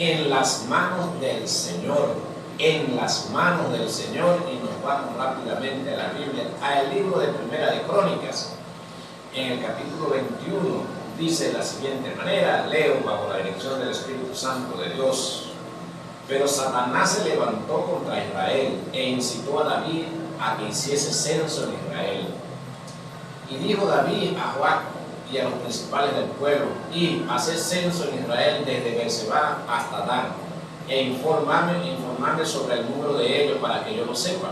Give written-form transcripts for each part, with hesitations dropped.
en las manos del Señor, en las manos del Señor. Y nos vamos rápidamente a la Biblia, al libro de Primera de Crónicas, en el capítulo 21, dice de la siguiente manera, leo bajo la dirección del Espíritu Santo de Dios. Pero Satanás se levantó contra Israel e incitó a David a que hiciese censo en Israel. Y dijo David a Joab y a los principales del pueblo: y haced censo en Israel desde Beerseba hasta Dan, e informarme sobre el número de ellos para que yo lo sepa.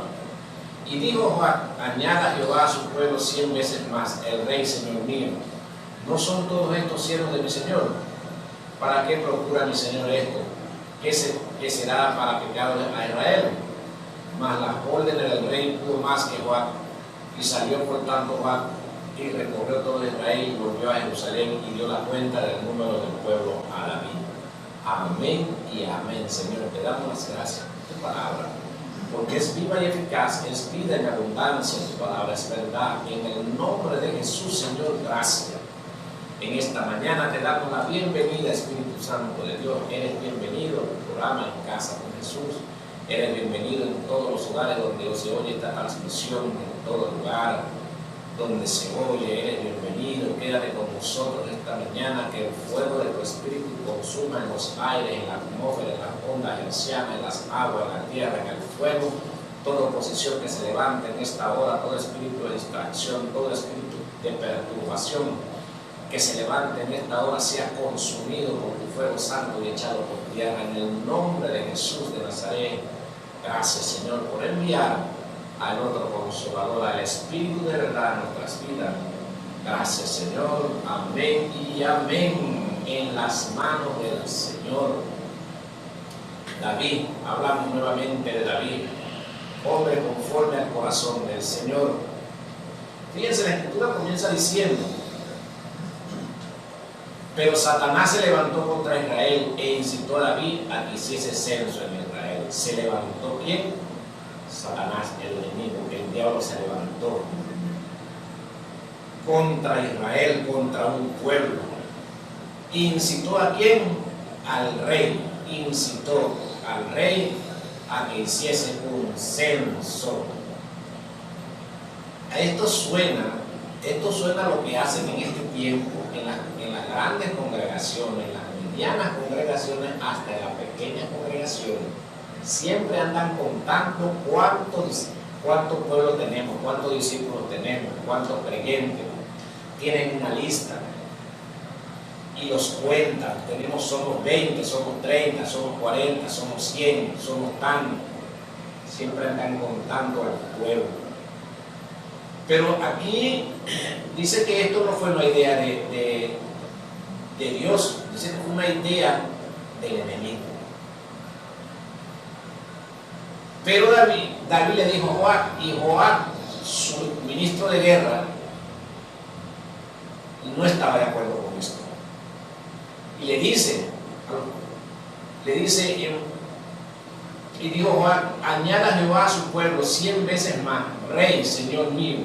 Y dijo Joab: añada Jehová a su pueblo 100 veces más, el rey señor mío. ¿No son todos estos siervos de mi señor? ¿Para qué procura mi señor esto? ¿Qué será para pecado a Israel? Mas las órdenes del rey pudo más que Joab. Y salió por tanto Joab y recorrió todo Israel y volvió a Jerusalén y dio la cuenta del número del pueblo a David. Amén y amén. Señor, te damos las gracias por tu palabra, porque es viva y eficaz, es vida en abundancia. Tu palabra es verdad. En el nombre de Jesús, Señor, gracias. En esta mañana te damos la bienvenida, Espíritu Santo de Dios. Eres bienvenido en tu programa En Casa con Jesús. Eres bienvenido en todos los hogares donde se oye esta transmisión, en todo lugar donde se oye. Eres bienvenido. Quédate con nosotros esta mañana, que el fuego de tu Espíritu consuma en los aires, en la atmósfera, en las ondas hercianas, en las aguas, en la tierra, en el fuego, toda oposición que se levante en esta hora, todo espíritu de distracción, todo espíritu de perturbación que se levante en esta hora, sea consumido por tu fuego santo y echado por tierra, en el nombre de Jesús de Nazaret. Gracias, Señor, por enviar al otro Consolador, al Espíritu de verdad en nuestras vidas. Gracias, Señor. Amén y amén. En las manos del Señor. David, hablamos nuevamente de David, hombre conforme al corazón del Señor. Fíjense, la Escritura comienza diciendo: pero Satanás se levantó contra Israel e incitó a David a que hiciese censo en Israel. ¿Se levantó quién? Satanás, el enemigo, el diablo se levantó contra Israel, contra un pueblo. ¿Incitó a quién? Al rey. Incitó al rey a que hiciese un censo. Esto suena a lo que hacen en este tiempo, en las grandes congregaciones, en las medianas congregaciones, hasta en las pequeñas congregaciones. Siempre andan contando cuántos pueblos tenemos, cuántos discípulos tenemos, cuántos creyentes. Tienen una lista y los cuentan. Somos 20, somos 30, somos 40, somos 100, somos tantos. Siempre andan contando al pueblo. Pero aquí dice que esto no fue una idea de Dios, dice que fue una idea del enemigo. Pero David le dijo a Joab, y Joab, su ministro de guerra, no estaba de acuerdo con esto. Y le dice, y dijo Joab: añada a Jehová a su pueblo 100 veces más, rey, señor mío.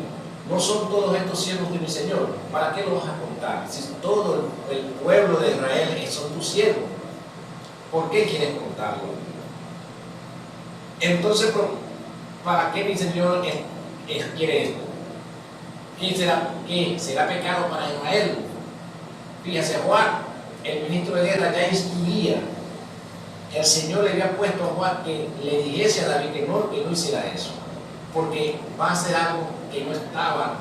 ¿No son todos estos siervos de mi señor? ¿Para qué lo vas a contar? Si todo el pueblo de Israel son tus siervos, ¿por qué quieres contarlo? Entonces, ¿para qué mi señor quiere esto? ¿Qué será pecado para Israel? Fíjese, Joab, el ministro de guerra, ya instruía. El Señor le había puesto a Joab que le dijese a David que no hiciera eso, porque va a hacer algo que no estaba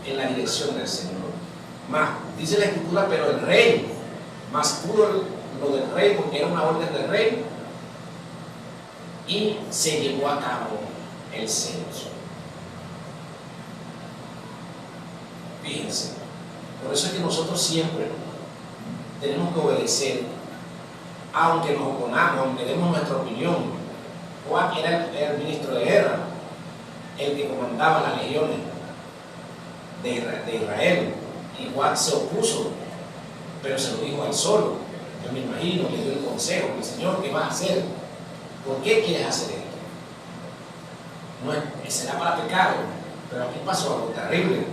en la dirección del Señor. Más, dice la Escritura, pero el rey, más pudo lo del rey, porque era una orden del rey, y se llevó a cabo el censo. Fíjense, por eso es que nosotros siempre tenemos que obedecer, aunque nos oponamos, aunque demos nuestra opinión. Joab era el ministro de guerra, el que comandaba las legiones de Israel, y Joab se opuso, pero se lo dijo a él solo. Yo me imagino que le dio el consejo: el Señor, ¿qué vas a hacer? ¿Por qué quieres hacer esto? No será para pecado, pero aquí pasó algo terrible.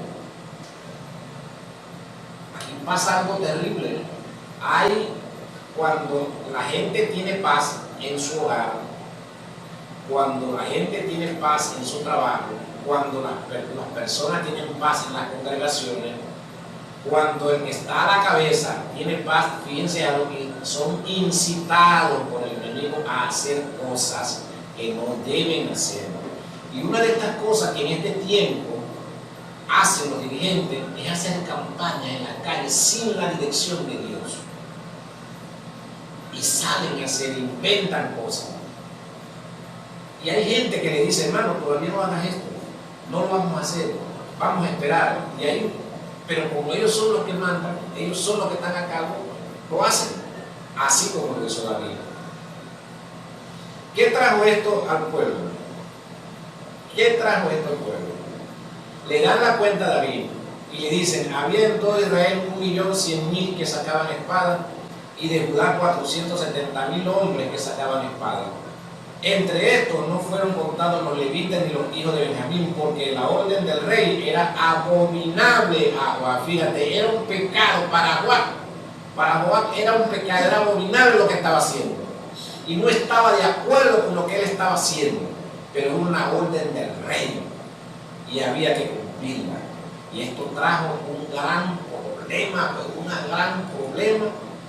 Aquí pasa algo terrible. Hay cuando la gente tiene paz en su hogar, cuando la gente tiene paz en su trabajo, cuando las personas tienen paz en las congregaciones, cuando el que está a la cabeza tiene paz, fíjense a lo que son incitados por el enemigo a hacer cosas que no deben hacer. Y una de estas cosas que en este tiempo hacen los dirigentes es hacer campaña en la calle sin la dirección de Dios. Y salen a hacer, inventan cosas. Y hay gente que le dice, hermano, todavía no hagas esto, no lo vamos a hacer, vamos a esperar. Y ahí, pero como ellos son los que mandan, ellos son los que están a cargo, lo hacen, así como lo hizo David. ¿Qué trajo esto al pueblo? ¿Qué trajo esto al pueblo? Le dan la cuenta a David y le dicen, había en todo Israel 1.100.000 que sacaban espada y de Judá 470.000 hombres que sacaban espada. Entre estos no fueron contados los levitas ni los hijos de Benjamín, porque la orden del rey era abominable a Joab. Fíjate, era un pecado para Joab. Para Joab era un pecado, era abominable lo que estaba haciendo. Y no estaba de acuerdo con lo que él estaba haciendo, pero era una orden del rey y había que cumplirla. Y esto trajo un gran problema,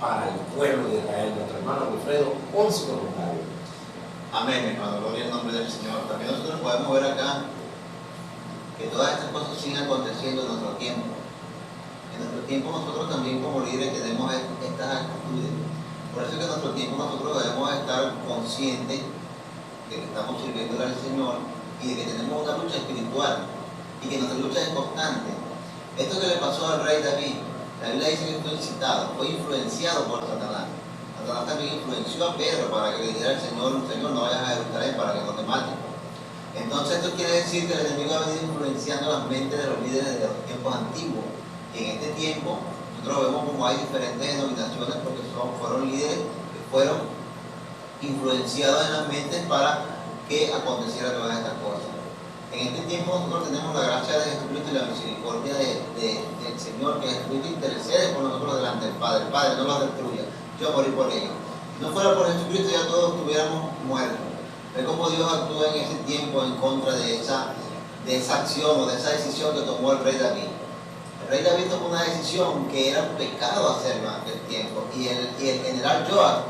para el pueblo de Israel. Nuestro hermano Wilfredo, con su comentario. Amén, hermano, gloria al nombre del Señor. También nosotros podemos ver acá que todas estas cosas siguen aconteciendo en nuestro tiempo. En nuestro tiempo nosotros también como líderes tenemos estas actitudes. Por eso es que en nuestro tiempo nosotros debemos estar conscientes de que estamos sirviendo al Señor y de que tenemos una lucha espiritual y que nuestra lucha es constante. Esto que le pasó al rey David, la Biblia dice que fue incitado, fue influenciado por Satanás. Satanás también influenció a Pedro para que le dijera al Señor, Señor, no vayas a Jerusalén para que no te maten. Entonces esto quiere decir que el enemigo ha venido influenciando las mentes de los líderes de los tiempos antiguos. Y en este tiempo nosotros vemos como hay diferentes denominaciones porque fueron líderes que fueron influenciados en las mentes para que acontecieran todas estas cosas. En este tiempo nosotros tenemos la gracia de Jesucristo y la misericordia del Señor, que Jesucristo intercede por nosotros delante del Padre. El Padre no los destruya, yo morí por ellos. Si no fuera por Jesucristo ya todos estuviéramos muertos. Ve cómo Dios actúa en ese tiempo en contra de esa acción o de esa decisión que tomó el rey David. El rey David tomó una decisión que era un pecado hacerlo en aquel tiempo. Y el general Joab,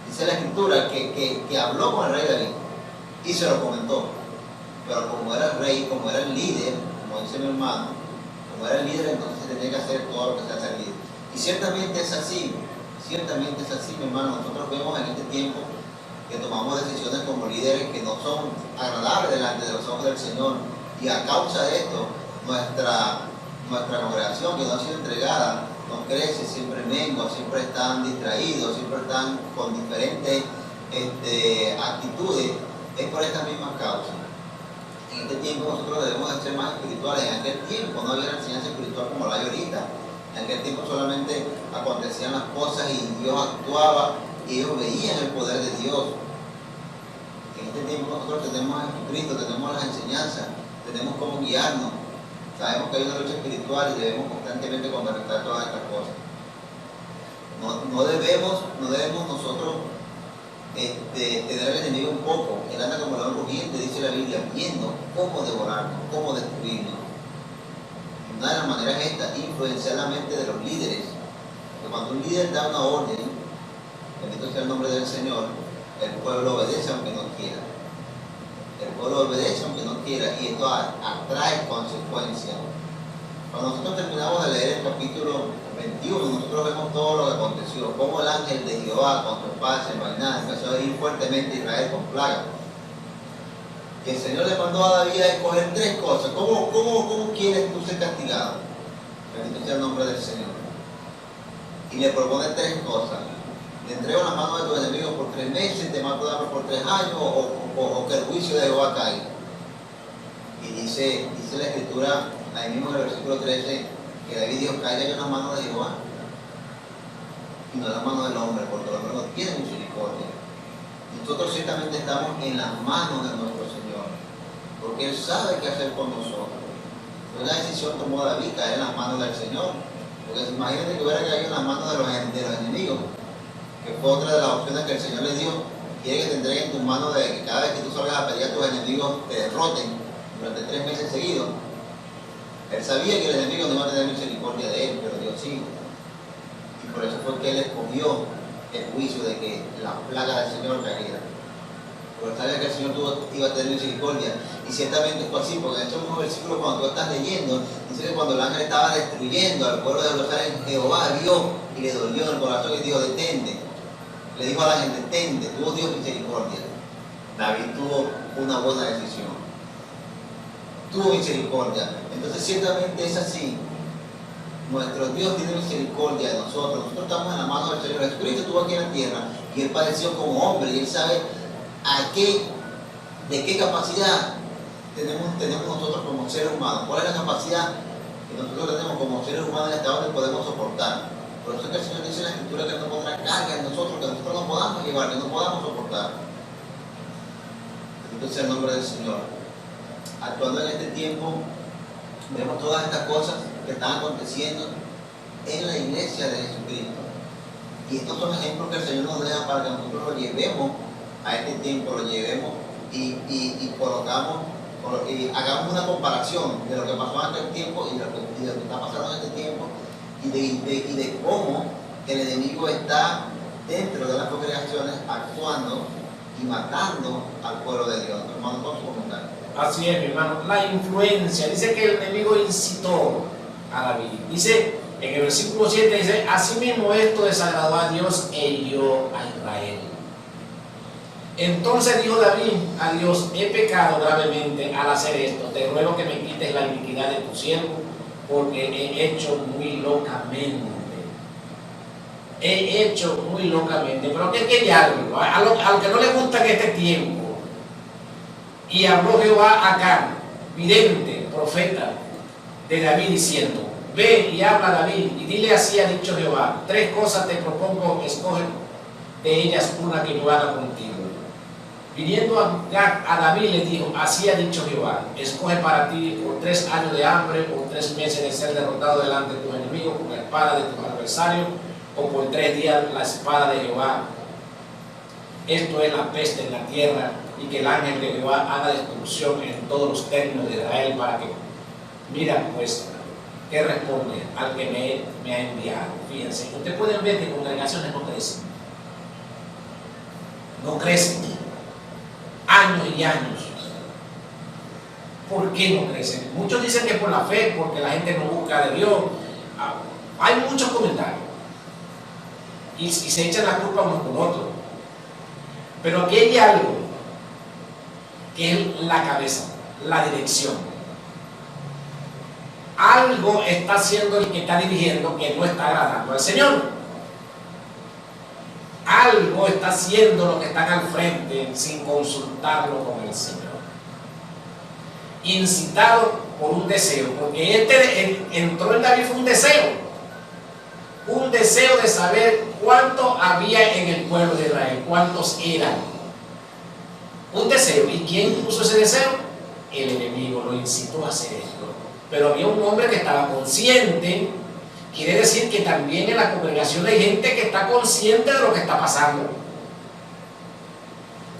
dice la escritura, que habló con el rey David y se lo comentó. Pero como era el rey, como era el líder, como dice mi hermano, como era el líder, entonces tenía que hacer todo lo que se hace el líder. Y ciertamente es así, mi hermano. Nosotros vemos en este tiempo que tomamos decisiones como líderes que no son agradables delante de los ojos del Señor. Y a causa de esto, nuestra congregación, que no ha sido entregada, no crece, siempre mengua, siempre están distraídos, siempre están con diferentes actitudes. Es por estas mismas causas. En este tiempo nosotros debemos de ser más espirituales. En aquel tiempo no había enseñanza espiritual como la hay ahorita. En aquel tiempo solamente acontecían las cosas y Dios actuaba y ellos veían el poder de Dios. En este tiempo nosotros tenemos a Jesucristo, tenemos las enseñanzas, tenemos cómo guiarnos. Sabemos que hay una lucha espiritual y debemos constantemente contrarrestar todas estas cosas. No debemos nosotros tener al enemigo un poco. Él anda como león rugiente, dice la Biblia, viendo cómo devorarnos, cómo destruirnos. Una de las maneras es esta, influenciar la mente de los líderes. Porque cuando un líder da una orden, bendito sea el nombre del Señor, el pueblo obedece aunque no quiera. El pueblo obedece aunque no quiera y esto atrae consecuencias. Cuando nosotros terminamos de leer el capítulo 21, nosotros vemos todo lo que aconteció, cómo el ángel de Jehová con su espada desenvainada empezó a herir fuertemente a Israel con plagas. Y el Señor le mandó a David a escoger tres cosas. ¿Cómo quieres tú ser castigado? Bendito sea el nombre del Señor. Y le propone tres cosas. Te entrego en las manos de tus enemigos por 3 meses, te mato por 3 años, o que el juicio de Jehová caiga. Y dice la escritura, ahí mismo en el versículo 13, que David dijo, caiga yo en las manos de Jehová y no en las manos del hombre, porque el hombre no tiene misericordia. Nosotros ciertamente estamos en las manos de nuestro Señor, porque Él sabe qué hacer con nosotros. Una decisión tomó David, caer en las manos del Señor, porque imagínate que hubiera caído en las manos de los enemigos. que fue otra de las opciones que el Señor le dio. Quiere que te entreguen en tus manos de que cada vez que tú salgas a pelear, tus enemigos te derroten durante 3 meses seguidos. Él sabía que el enemigo no iba a tener misericordia de él, pero Dios sí. Y por eso fue que él escogió el juicio de que la plaga del Señor cayera. Porque sabía que el Señor iba a tener misericordia. Y ciertamente fue así, porque en estos mismos versículos, cuando tú estás leyendo, dice que cuando el ángel estaba destruyendo al pueblo de Jerusalén, Jehová vio y le dolió en el corazón y dijo: detente. Le dijo al ángel: detente, tuvo Dios misericordia. David tuvo una buena decisión. Tuvo misericordia. Entonces ciertamente es así. Nuestro Dios tiene misericordia de nosotros. Nosotros estamos en la mano del Señor. Jesucristo estuvo aquí en la tierra y Él padeció como hombre, y Él sabe de qué capacidad tenemos nosotros como seres humanos. ¿Cuál es la capacidad que nosotros tenemos como seres humanos hasta donde podemos soportar? Por eso es que el Señor dice en la Escritura que no pondrá carga en nosotros, que nosotros no podamos llevar, que no podamos soportar. Bendito sea el nombre del Señor. Actuando en este tiempo, vemos todas estas cosas que están aconteciendo en la iglesia de Jesucristo. Y estos son ejemplos que el Señor nos deja para que nosotros lo llevemos a este tiempo, lo llevemos y colocamos, y hagamos una comparación de lo que pasó en aquel tiempo y de lo que está pasando en este tiempo, y de cómo el enemigo está dentro de las congregaciones actuando y matando al pueblo de Dios. Hermano, con su comentario. Así es, mi hermano. La influencia. Dice que el enemigo incitó a David. Dice en el versículo 7, dice: asimismo esto desagradó a Dios e hirió a Israel. Entonces dijo David a Dios: he pecado gravemente al hacer esto. Te ruego que me quites la iniquidad de tu siervo, porque he hecho muy locamente. He hecho muy locamente. Pero que hay algo, a lo que no le gusta en este tiempo. Y habló Jehová a Gad, vidente, profeta de David, diciendo: ve y habla a David, y dile: así ha dicho Jehová, 3 cosas te propongo, escoge de ellas una que yo haga contigo. Viniendo a David le dijo: así ha dicho Jehová, escoge para ti por 3 años de hambre, o 3 meses de ser derrotado delante de tus enemigos con la espada de tus adversarios, o por 3 días la espada de Jehová. Esto es la peste en la tierra, y que el ángel de Jehová haga destrucción en todos los términos de Israel, para que, mira pues, ¿qué responde al que me ha enviado? Fíjense, ustedes pueden ver que congregaciones no crecen. No crecen. Años y años. ¿Por qué no crecen? Muchos dicen que por la fe, porque la gente no busca de Dios. Hay muchos comentarios. Y se echan la culpa unos con otros. Pero aquí hay algo que es la cabeza, la dirección. Algo está haciendo el que está dirigiendo que no está agradando al Señor. Algo está haciendo lo que están al frente sin consultarlo con el Señor. Incitado por un deseo, porque entró en David fue un deseo de saber cuánto había en el pueblo de Israel, cuántos eran. Un deseo. ¿Y quién puso ese deseo? El enemigo lo incitó a hacer esto. Pero había un hombre que estaba consciente. Quiere decir que también en la congregación hay gente que está consciente de lo que está pasando.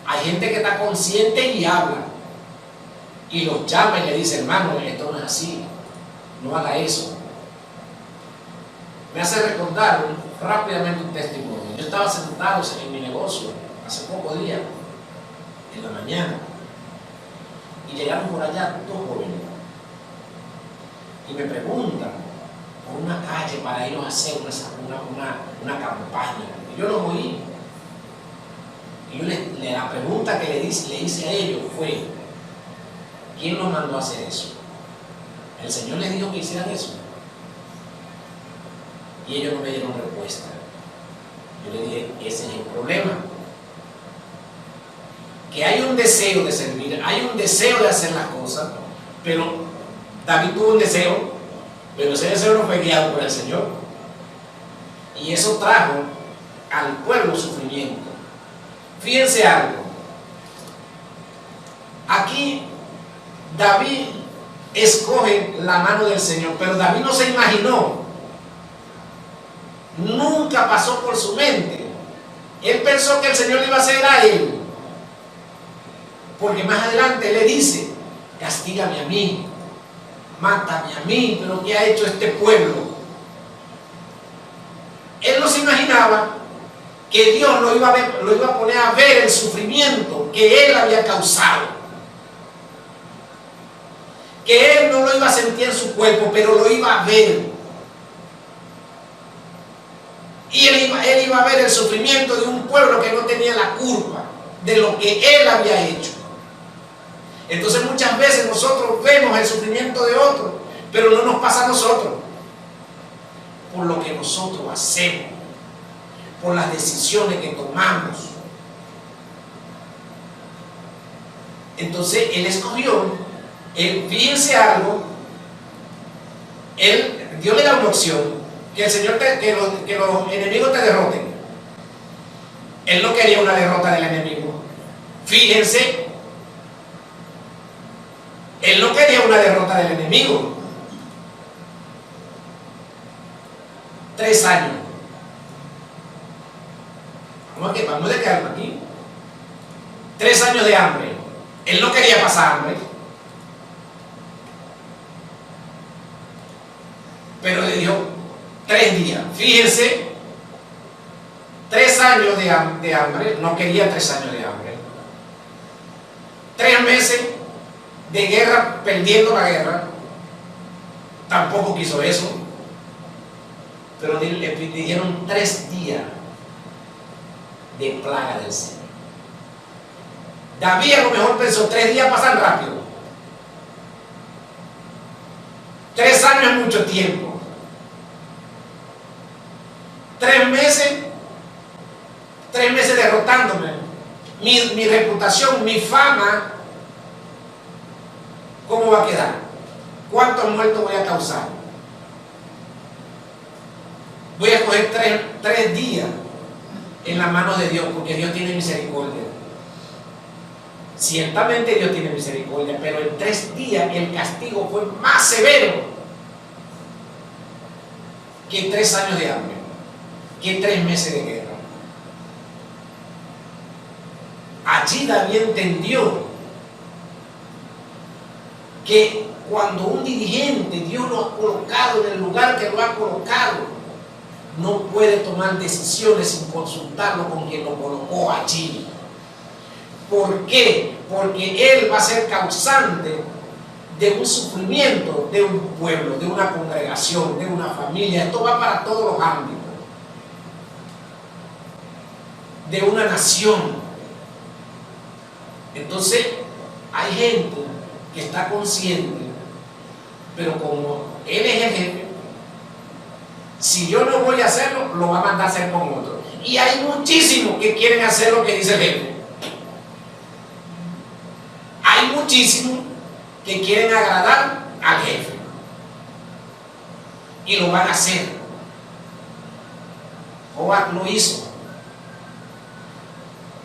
Hay gente que está consciente y habla. Y los llama y le dice: hermano, esto no es así. No haga eso. Me hace recordar rápidamente un testimonio. Yo estaba sentado en mi negocio hace pocos días, en la mañana, y llegaron por allá 2 jóvenes y me preguntan por una calle para ellos hacer una campaña. Y yo los oí. Y yo la pregunta que le hice a ellos fue: ¿quién los mandó a hacer eso? ¿El Señor les dijo que hicieran eso? Y ellos no me dieron respuesta. Yo le dije: ese es el problema. Que hay un deseo de servir, hay un deseo de hacer las cosas, pero David tuvo un deseo, pero ese deseo no fue guiado por el Señor. Y eso trajo al pueblo sufrimiento. Fíjense algo. Aquí David escoge la mano del Señor, pero David no se imaginó, nunca pasó por su mente Él pensó que el Señor le iba a hacer a él, porque más adelante le dice: castígame a mí, mátame a mí, pero ¿qué ha hecho este pueblo? Él no se imaginaba que Dios lo iba a poner a ver el sufrimiento que él había causado, que él no lo iba a sentir en su cuerpo, pero lo iba a ver. Y él iba a ver el sufrimiento de un pueblo que no tenía la culpa de lo que él había hecho. Entonces muchas veces nosotros vemos el sufrimiento de otros, pero no nos pasa a nosotros, por lo que nosotros hacemos, por las decisiones que tomamos. Entonces él escogió, fíjense algo, Dios le da una opción, que el Señor que los enemigos te derroten. Él no quería una derrota del enemigo. Fíjense, él no quería una derrota del enemigo. 3 años. Vamos a quedarnos aquí. 3 años de hambre. Él no quería pasar hambre, pero le dio 3 días. Fíjense, 3 años de hambre. No quería 3 años de hambre. 3 meses de guerra, perdiendo la guerra. Tampoco quiso eso. Pero le pidieron 3 días de plaga del Señor. David a lo mejor pensó: 3 días pasan rápido. 3 años es mucho tiempo. 3 meses derrotándome. Mi reputación, mi fama, ¿cómo va a quedar? ¿Cuántos muertos voy a causar? Voy a coger 3 días en las manos de Dios, porque Dios tiene misericordia. Ciertamente Dios tiene misericordia, pero en 3 días el castigo fue más severo que 3 años de hambre, que 3 meses de guerra. Allí David entendió que cuando un dirigente Dios lo ha colocado en el lugar que lo ha colocado, no puede tomar decisiones sin consultarlo con quien lo colocó allí. ¿Por qué? Porque él va a ser causante de un sufrimiento de un pueblo, de una congregación, de una familia. Esto va para todos los ámbitos. De una nación. Entonces, hay gente que está consciente, pero como él es el jefe, si yo no voy a hacerlo, lo va a mandar a hacer con otro. Y hay muchísimos que quieren hacer lo que dice el jefe. Hay muchísimos que quieren agradar al jefe. Y lo van a hacer. Joab lo hizo.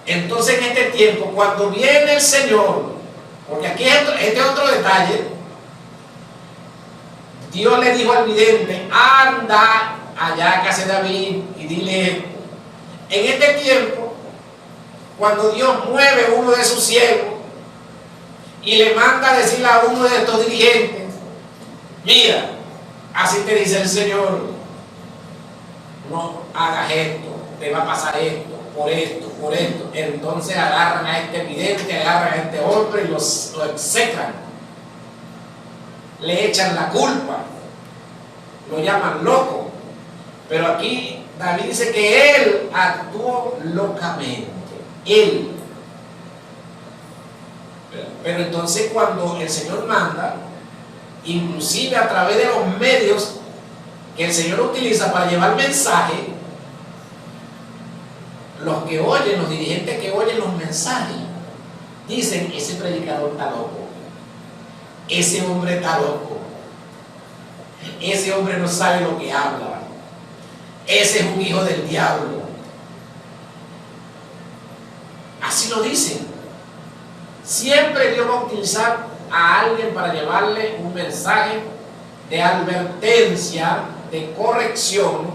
Entonces en este tiempo, cuando viene el Señor, porque aquí este es otro detalle, Dios le dijo al vidente: anda allá a casa de David y dile esto. En este tiempo, cuando Dios mueve uno de sus siervos y le manda a decirle a uno de estos dirigentes: mira, así te dice el Señor, no hagas esto, te va a pasar esto, por esto, por esto. Entonces agarran a este vidente, agarran a este hombre y lo execran. Le echan la culpa, lo llaman loco. Pero aquí David dice que él actuó locamente. Él. Pero entonces cuando el Señor manda, inclusive a través de los medios que el Señor utiliza para llevar mensaje, los que oyen, los dirigentes que oyen los mensajes, dicen: ese predicador está loco. Ese hombre está loco. Ese hombre no sabe lo que habla. Ese es un hijo del diablo. Así lo dicen. Siempre Dios va a utilizar a alguien para llevarle un mensaje de advertencia, de corrección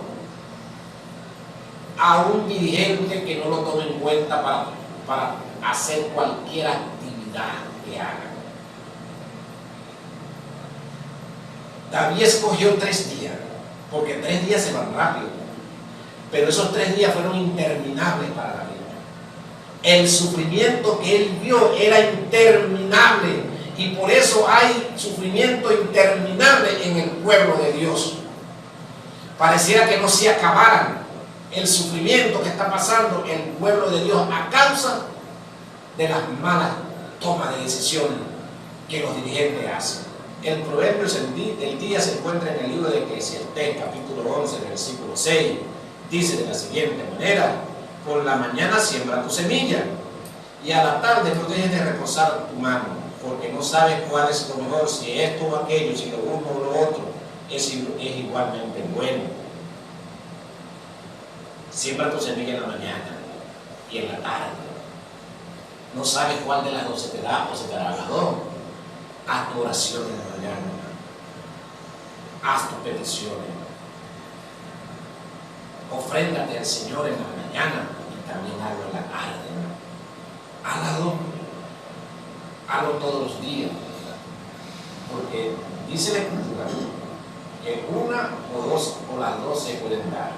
a un dirigente que no lo tome en cuenta para hacer cualquier actividad que haga. David escogió 3 días, porque 3 días se van rápido, pero esos 3 días fueron interminables para David. El sufrimiento que él vio era interminable, y por eso hay sufrimiento interminable en el pueblo de Dios. Pareciera que no se acabaran el sufrimiento que está pasando el pueblo de Dios a causa de las malas tomas de decisiones que los dirigentes hacen. El proverbio del día se encuentra en el libro de Eclesiastés, capítulo 11, versículo 6. Dice de la siguiente manera: por la mañana siembra tu semilla, y a la tarde no dejes de reposar tu mano, porque no sabes cuál es lo mejor, si esto o aquello, si lo uno o lo otro es igualmente bueno. Siembra tu semilla en la mañana y en la tarde. No sabes cuál de las dos se te da, o se te dará las dos. Haz tu oración en la mañana, haz tus peticiones, ofréndate al Señor en la mañana y también hazlo en la tarde. Hazlo todos los días, porque dice la Escritura que una o dos o las dos se pueden dar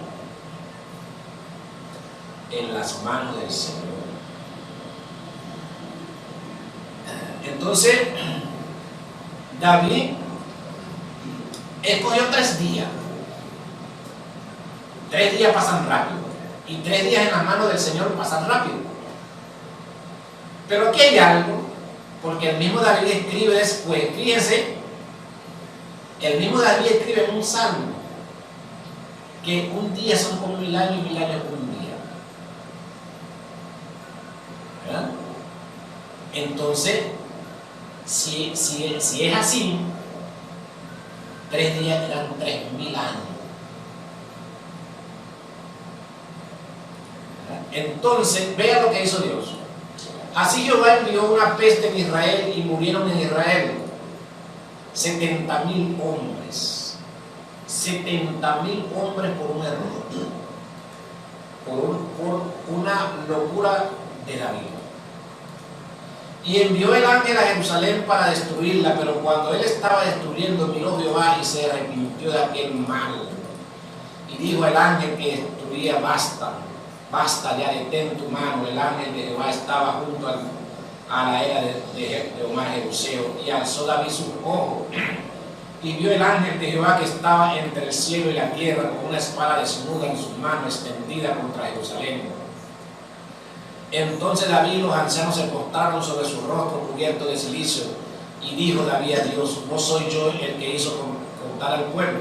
en las manos del Señor. Entonces David escogió 3 días. 3 días pasan rápido, y 3 días en las manos del Señor pasan rápido. Pero aquí hay algo, porque el mismo David escribe después, fíjense, el mismo David escribe en un salmo que un día son como 1000 años y 1000 años como un día. ¿Verdad? Entonces, si es así, 3 días eran 3000 años. Entonces, vea lo que hizo Dios. Así Jehová envió una peste en Israel, y murieron en Israel 70,000 hombres. 70,000 hombres por un error, por una locura de David. Y envió el ángel a Jerusalén para destruirla, pero cuando él estaba destruyendo, miró Jehová y se arrepintió de aquel mal. Y dijo el ángel que destruía: basta ya, detén tu mano. El ángel de Jehová estaba junto a la era de Omar Jebuseo, y alzó David sus ojos, y vio el ángel de Jehová que estaba entre el cielo y la tierra, con una espada desnuda en sus manos, extendida contra Jerusalén. Entonces David y los ancianos se postraron sobre su rostro cubierto de cilicio, y dijo David a Dios: ¿no soy yo el que hizo contar al pueblo?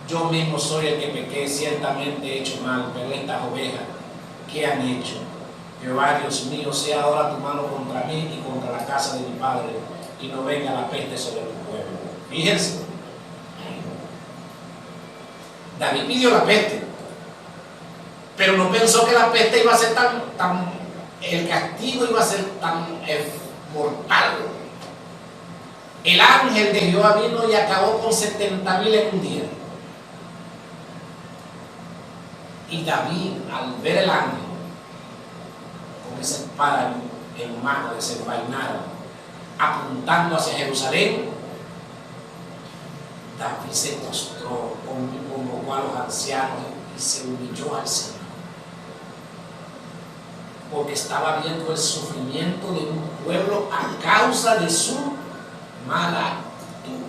Yo mismo soy el que pequé, ciertamente he hecho mal, pero estas ovejas, ¿qué han hecho? Jehová Dios mío, sea ahora tu mano contra mí y contra la casa de mi padre, y no venga la peste sobre tu pueblo. Fíjense, David pidió la peste, pero no pensó que la peste iba a ser el castigo iba a ser tan mortal. El ángel de Jehová vino y acabó con 70,000 en un día. Y David, al ver el ángel con esa espada en mano desenvainada, apuntando hacia Jerusalén, David se postró, convocó a los ancianos y se humilló al Señor, porque estaba viendo el sufrimiento de un pueblo a causa de su mala actitud.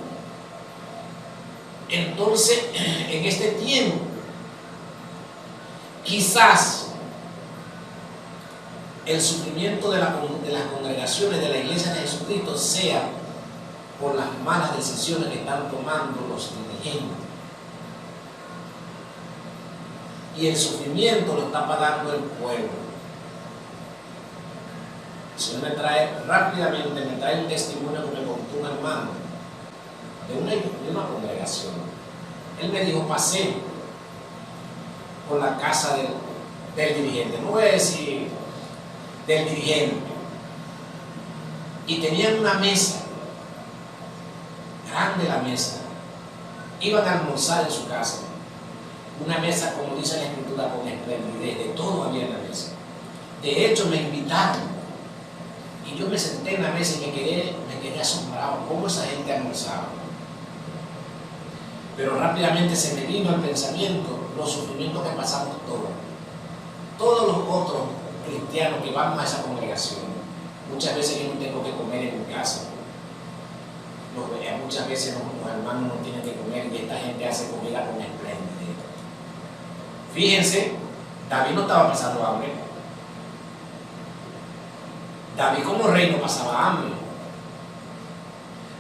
Entonces, en este tiempo, quizás el sufrimiento de las congregaciones de la Iglesia de Jesucristo sea por las malas decisiones que están tomando los dirigentes. Y el sufrimiento lo está pagando el pueblo. El Señor me trae un testimonio que me contó un hermano de una congregación. Él me dijo: pasé por la casa del dirigente, no voy a decir del dirigente, y tenían una mesa, grande la mesa, iban a almorzar en su casa, una mesa, como dice la Escritura, con esplendidez, de todo había en la mesa. De hecho, me invitaron y yo me senté en la mesa y me quedé asombrado cómo esa gente almorzaba. Pero rápidamente se me vino al pensamiento los sufrimientos que pasamos todos los otros cristianos que vamos a esa congregación. Muchas veces yo no tengo que comer en mi casa. Muchas veces los hermanos no tienen que comer y esta gente hace comida con esplendidez. Fíjense, David no estaba pasando hambre. David como rey no pasaba hambre.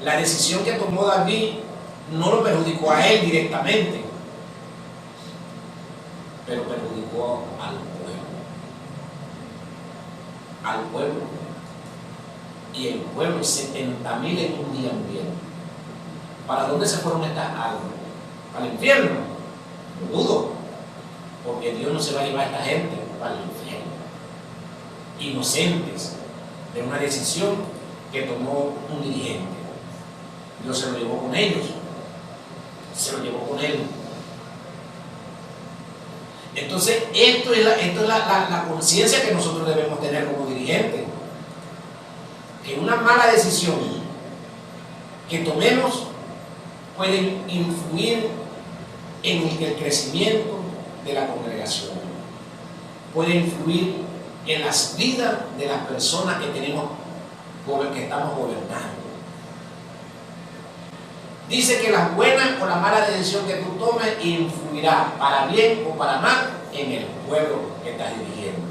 La decisión que tomó David no lo perjudicó a él directamente, pero perjudicó al pueblo. Y el pueblo, 70,000 en un día murieron. ¿Para dónde se fueron estas almas? ¿Para el infierno? Lo dudo, porque Dios no se va a llevar a esta gente para el infierno. Inocentes de una decisión que tomó un dirigente. Dios se lo llevó con ellos. Se lo llevó con él. Entonces, esto es la conciencia que nosotros debemos tener como dirigentes. Que una mala decisión que tomemos puede influir en el crecimiento de la congregación. Puede influir en las vidas de las personas que estamos gobernando. Dice que la buena o la mala decisión que tú tomes influirá para bien o para mal en el pueblo que estás dirigiendo.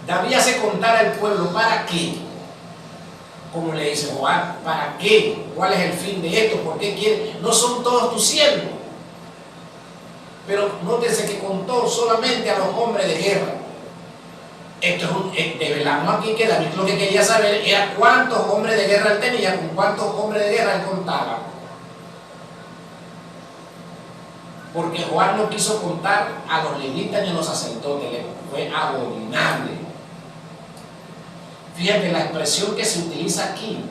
David hace contar al pueblo para qué. Como le dice Joab, ¿para qué? ¿Cuál es el fin de esto? ¿Por qué quiere? No son todos tus siervos. Pero nótese que contó solamente a los hombres de guerra. Esto es develamos aquí que David lo que quería saber era cuántos hombres de guerra él tenía, con cuántos hombres de guerra él contaba. Porque Joab no quiso contar a los levitas ni a los sacerdotes, fue abominable. Fíjate la expresión que se utiliza aquí.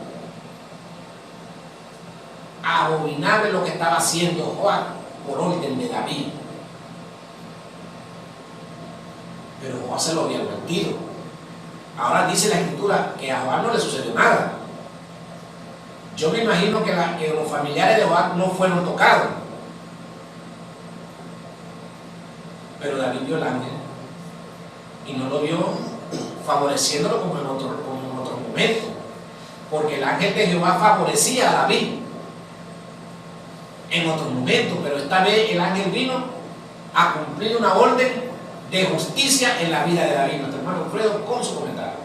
Abominable lo que estaba haciendo Joab por orden de David. Pero Joab se lo había advertido. Ahora dice la Escritura que a Joab no le sucedió nada. Yo me imagino que los familiares de Joab no fueron tocados. Pero David vio el ángel y no lo vio favoreciéndolo como en otro momento, porque el ángel de Jehová favorecía a David en otro momento, pero esta vez el ángel vino a cumplir una orden de justicia en la vida de David. Nuestro hermano Alfredo con su comentario.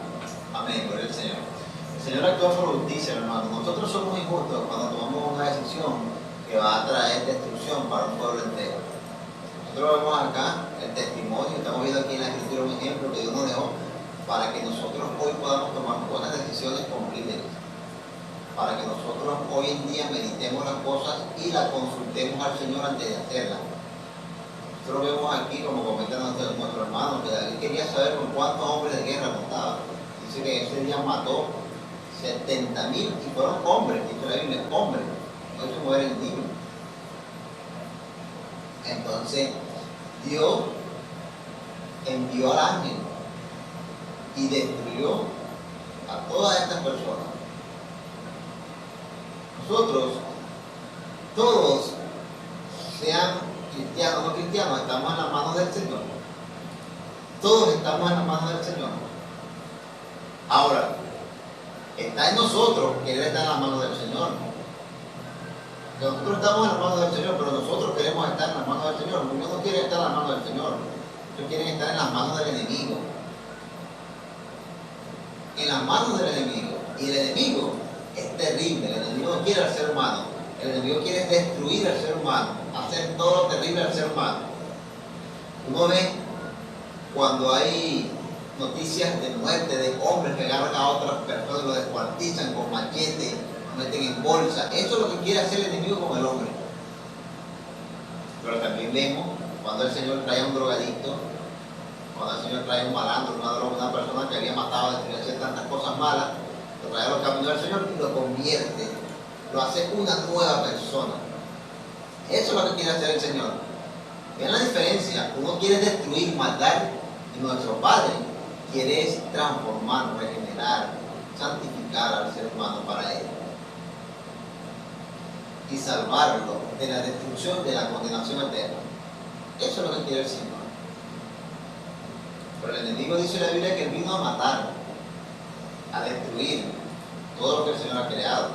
Amén, gloria al Señor. El Señor actúa por justicia, hermano. Nosotros somos injustos cuando tomamos una decisión que va a traer destrucción para un pueblo entero. Nosotros vemos acá el testimonio, estamos viendo aquí en la Escritura un ejemplo que Dios nos dejó para que nosotros hoy podamos tomar buenas decisiones como líderes, para que nosotros hoy en día meditemos las cosas y las consultemos al Señor antes de hacerlas. Nosotros vemos aquí, como comenta nuestro hermano, que David quería saber con cuántos hombres de guerra contaba. Dice que ese día mató 70,000 y fueron hombres, dice la Biblia, hombres, no se mueren niños. Entonces, Dios envió al ángel y destruyó a todas estas personas. Nosotros, todos, sean cristianos o no cristianos, estamos en las manos del Señor. Todos estamos en las manos del Señor. Ahora, está en nosotros querer estar en las manos del Señor. Nosotros estamos en las manos del Señor, pero nosotros queremos estar en las manos del Señor. Muchos no quieren estar en las manos del Señor. Ellos quieren estar en las manos del enemigo. En las manos del enemigo. Y el enemigo es terrible. El enemigo no quiere al ser humano. El enemigo quiere destruir al ser humano, hacer todo lo terrible al ser humano. Uno ve cuando hay noticias de muerte de hombres que agarran a otras personas, lo descuartizan con machete, lo meten en bolsa. Eso es lo que quiere hacer el enemigo con el hombre. Pero también vemos cuando el Señor trae a un drogadicto, cuando el Señor trae a un malandro, una persona que había matado, que hacía tantas cosas malas, lo trae a los caminos del Señor y lo convierte, lo hace una nueva persona. Eso es lo que quiere hacer el Señor. Vean la diferencia. Uno quiere destruir, matar, y nuestro Padre quiere transformar, regenerar, santificar al ser humano para Él y salvarlo de la destrucción, de la condenación eterna. Eso es lo que quiere el Señor. Pero el enemigo dice en la Biblia que Él vino a matar, a destruir todo lo que el Señor ha creado.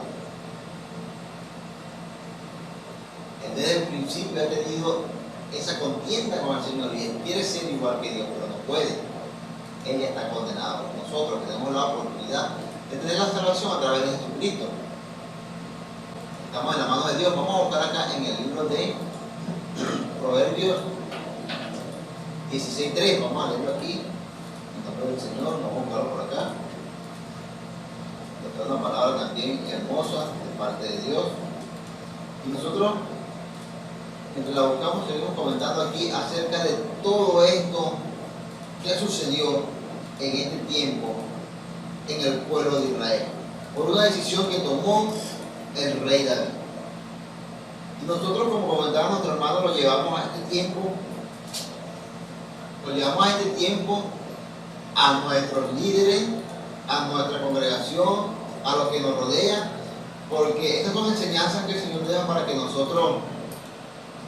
Él desde el principio ha tenido esa contienda con el Señor y Él quiere ser igual que Dios, pero no puede. Él ya está condenado. Nosotros tenemos la oportunidad de tener la salvación a través de Jesucristo. Estamos en la mano de Dios. Vamos a buscar acá en el libro de Proverbios 16:3. Vamos a leerlo aquí en nombre del Señor. Vamos a buscarlo por acá. Esta es una palabra también hermosa de parte de Dios. Y nosotros, mientras la buscamos, seguimos comentando aquí acerca de todo esto que sucedió en este tiempo en el pueblo de Israel, por una decisión que tomó el rey David. Y nosotros, como comentaba nuestro hermano, lo llevamos a este tiempo, a nuestros líderes, a nuestra congregación, a los que nos rodean, porque estas son enseñanzas que el Señor deja para que nosotros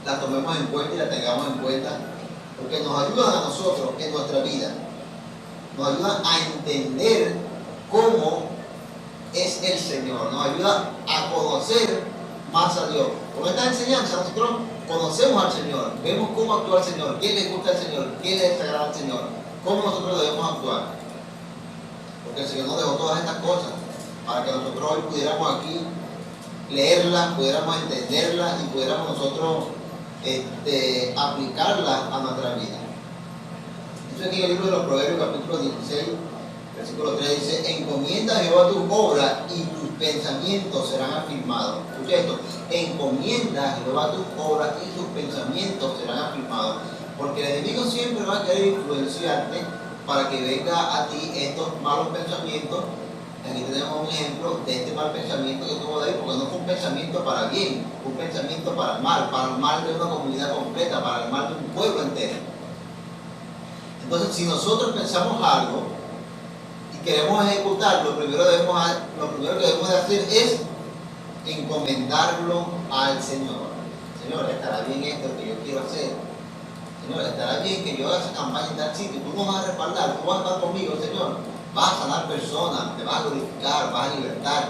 las tomemos en cuenta y las tengamos en cuenta, porque nos ayudan a nosotros en nuestra vida, nos ayudan a entender cómo es el Señor, nos ayuda a conocer más a Dios. Con esta enseñanza nosotros conocemos al Señor, vemos cómo actúa el Señor, qué le gusta al Señor, qué le desagrada al Señor, cómo nosotros debemos actuar. Porque el Señor nos dejó todas estas cosas para que nosotros hoy pudiéramos aquí leerlas, pudiéramos entenderlas y pudiéramos nosotros aplicarlas a nuestra vida. Eso aquí en el libro de los Proverbios, capítulo 16, versículo 3 dice: encomienda a Jehová tus obras y tus pensamientos serán afirmados. Escucha esto: encomienda a Jehová tus obras y tus pensamientos serán afirmados. Porque el enemigo siempre va a querer influenciarte para que venga a ti estos malos pensamientos. Aquí tenemos un ejemplo de este mal pensamiento que tuvo David, porque no fue un pensamiento para bien, fue un pensamiento para el mal de una comunidad completa, para el mal de un pueblo entero. Entonces, si nosotros pensamos algo y queremos ejecutarlo, lo primero que debemos de hacer es encomendarlo al Señor. Señor, ¿estará bien esto que yo quiero hacer? Señor, ¿estará bien que yo haga esa campaña en tal sitio? Tú nos vas a respaldar, tú vas a estar conmigo, Señor. Vas a sanar personas, te vas a glorificar, vas a libertar.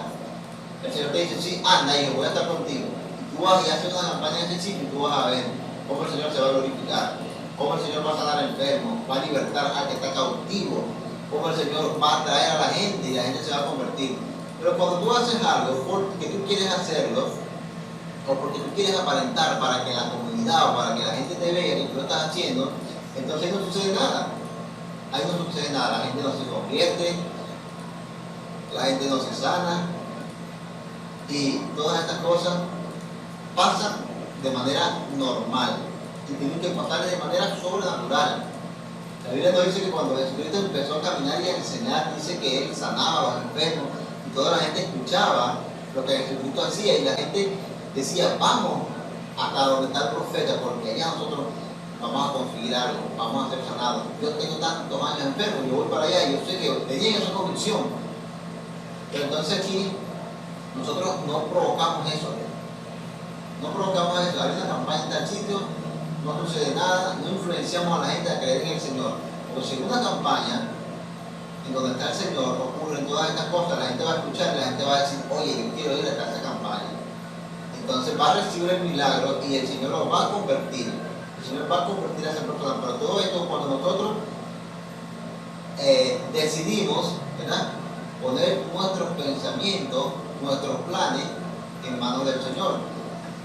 El Señor te dice: sí, anda, yo voy a estar contigo. Y tú vas y haces una campaña en ese sitio y tú vas a ver cómo el Señor se va a glorificar, cómo el Señor va a sanar al enfermo, va a libertar al que está cautivo, cómo el Señor va a traer a la gente y la gente se va a convertir. Pero cuando tú haces algo porque tú quieres hacerlo, o porque tú quieres aparentar para que la comunidad o para que la gente te vea que tú lo estás haciendo, entonces no sucede nada. Ahí no sucede nada, la gente no se convierte, la gente no se sana, y todas estas cosas pasan de manera normal y tienen que pasar de manera sobrenatural. La Biblia nos dice que cuando Jesucristo empezó a caminar y a enseñar, dice que Él sanaba a los enfermos y toda la gente escuchaba lo que Jesucristo hacía y la gente decía: vamos hasta donde está el profeta, porque allá nosotros vamos a conseguir algo, vamos a ser sanados. Yo tengo tantos años enfermo, yo voy para allá y yo sé que tenían esa convicción. Pero entonces aquí nosotros no provocamos eso. No provocamos eso. Hay una campaña en tal sitio, no sucede nada, no influenciamos a la gente a creer en el Señor. Pero si en una campaña en donde está el Señor ocurren todas estas cosas, la gente va a escuchar y la gente va a decir: oye, yo quiero ir a esa campaña. Entonces va a recibir el milagro y el Señor lo va a convertir. El Señor va a convertir a esa persona. Pero todo esto cuando nosotros decidimos, ¿verdad?, poner nuestros pensamientos, nuestros planes en manos del Señor.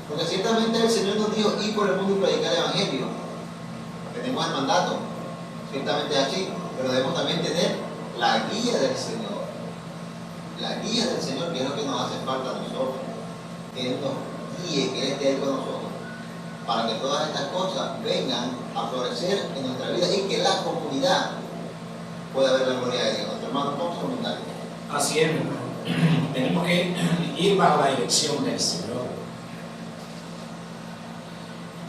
Porque ciertamente el Señor nos dijo: ir por el mundo y predicar el Evangelio. Tenemos el mandato, ciertamente es así, pero debemos también tener la guía del Señor. La guía del Señor, que es lo que nos hace falta a nosotros. Que Él nos guíe, que Él esté ahí con nosotros, para que todas estas cosas vengan a florecer en nuestra vida y que la comunidad pueda ver la gloria de Dios. Nuestro hermano, ¿cómo comentar? Así es, hermano. Tenemos que ir bajo la dirección del Señor.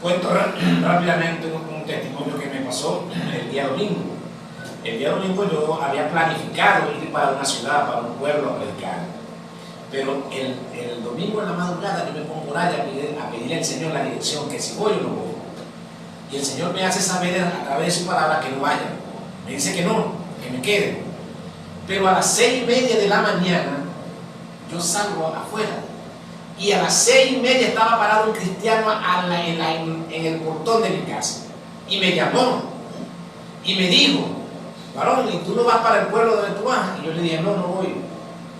Cuento rápidamente un testimonio que me pasó el día domingo. El día domingo yo había planificado ir para una ciudad, para un pueblo a predicar. Pero el domingo en la madrugada yo me pongo por allá a pedirle al Señor la dirección, que si voy o no voy. Y el Señor me hace saber a través de su palabra que no vaya. Me dice que no, que me quede. Pero a las 6:30 de la mañana yo salgo afuera. Y a las 6:30 estaba parado un cristiano en el portón de mi casa. Y me llamó. Y me dijo: varón, ¿y tú no vas para el pueblo donde tú vas? Y yo le dije: no, no voy.